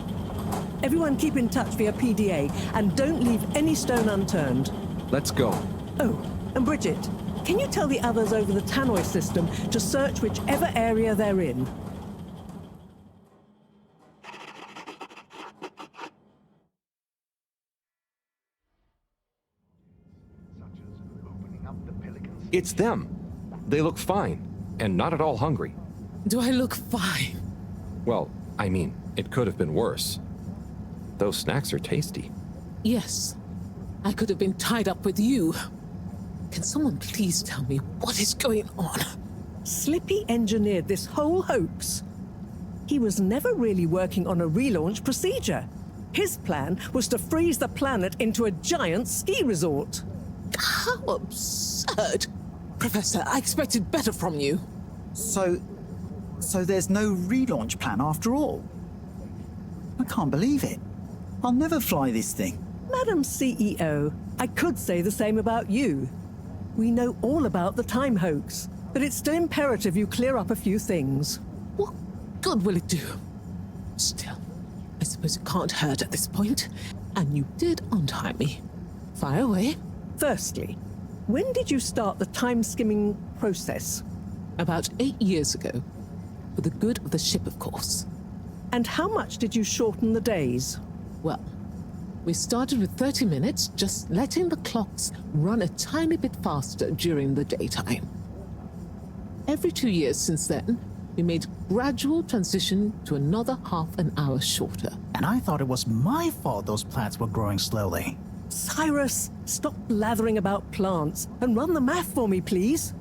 Everyone keep in touch via PDA and don't leave any stone unturned. Let's go. Oh, and Bridget, can you tell the others over the tannoy system to search whichever area they're in? It's them. They look fine, and not at all hungry. Do I look fine? Well, I mean, it could have been worse. Those snacks are tasty. Yes. I could have been tied up with you. Can someone please tell me what is going on? Slippy engineered this whole hoax. He was never really working on a relaunch procedure. His plan was to freeze the planet into a giant ski resort. How absurd! Professor, I expected better from you. So there's no relaunch plan after all? I can't believe it. I'll never fly this thing. Madam CEO, I could say the same about you. We know all about the time hoax, but it's still imperative you clear up a few things. What good will it do? Still, I suppose it can't hurt at this point. And you did untie me. Fire away. Firstly, when did you start the time-skimming process? About 8 years ago. For the good of the ship, of course. And how much did you shorten the days? Well, we started with 30 minutes, just letting the clocks run a tiny bit faster during the daytime. Every 2 years since then, we made gradual transition to another half an hour shorter. And I thought it was my fault those plants were growing slowly. Cyrus, stop blathering about plants and run the math for me, please.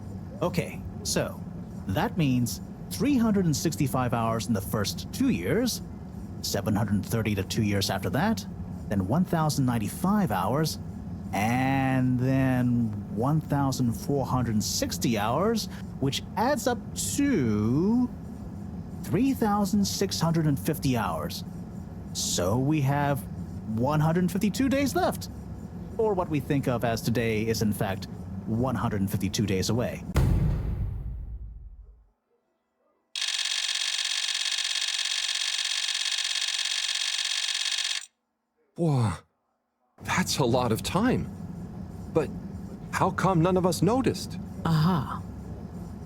Okay, so that means 365 hours in the first 2 years, 730 to 2 years after that, then 1,095 hours, and then 1,460 hours, which adds up to 3,650 hours. So we have 152 days left. Or what we think of as today is in fact 152 days away. Whoa, that's a lot of time. But how come none of us noticed? Aha.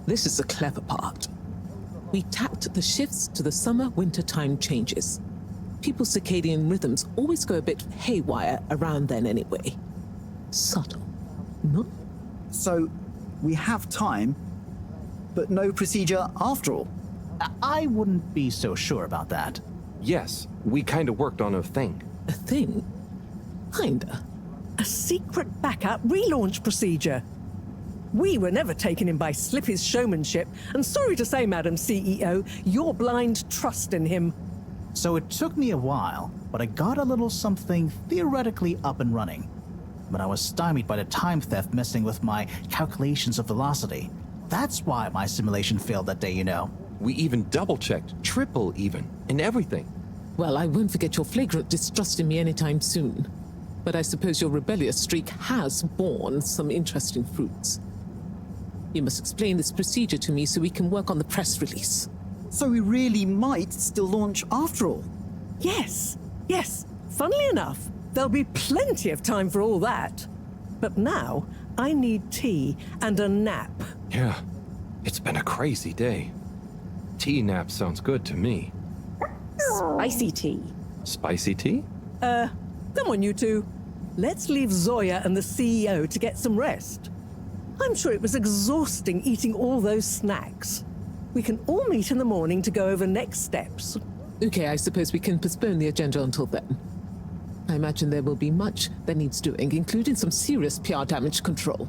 This is the clever part. We tacked the shifts to the summer-winter time changes. People's circadian rhythms always go a bit haywire around then anyway. Subtle, no? So we have time, but no procedure after all. I wouldn't be so sure about that. Yes, we kind of worked on a thing. A thing? Kinda. A secret backup relaunch procedure. We were never taken in by Slippy's showmanship, and sorry to say, Madam CEO, your blind trust in him. So it took me a while, but I got a little something theoretically up and running. But I was stymied by the time theft messing with my calculations of velocity. That's why my simulation failed that day, you know. We even double-checked, triple even, and everything. Well, I won't forget your flagrant distrust in me anytime soon. But I suppose your rebellious streak has borne some interesting fruits. You must explain this procedure to me so we can work on the press release. So we really might still launch after all? Yes. Funnily enough, there'll be plenty of time for all that. But now, I need tea and a nap. Yeah, it's been a crazy day. Tea nap sounds good to me. Spicy tea. Spicy tea? Come on, you two. Let's leave Zoya and the CEO to get some rest. I'm sure it was exhausting eating all those snacks. We can all meet in the morning to go over next steps. Okay, I suppose we can postpone the agenda until then. I imagine there will be much that needs doing, including some serious PR damage control.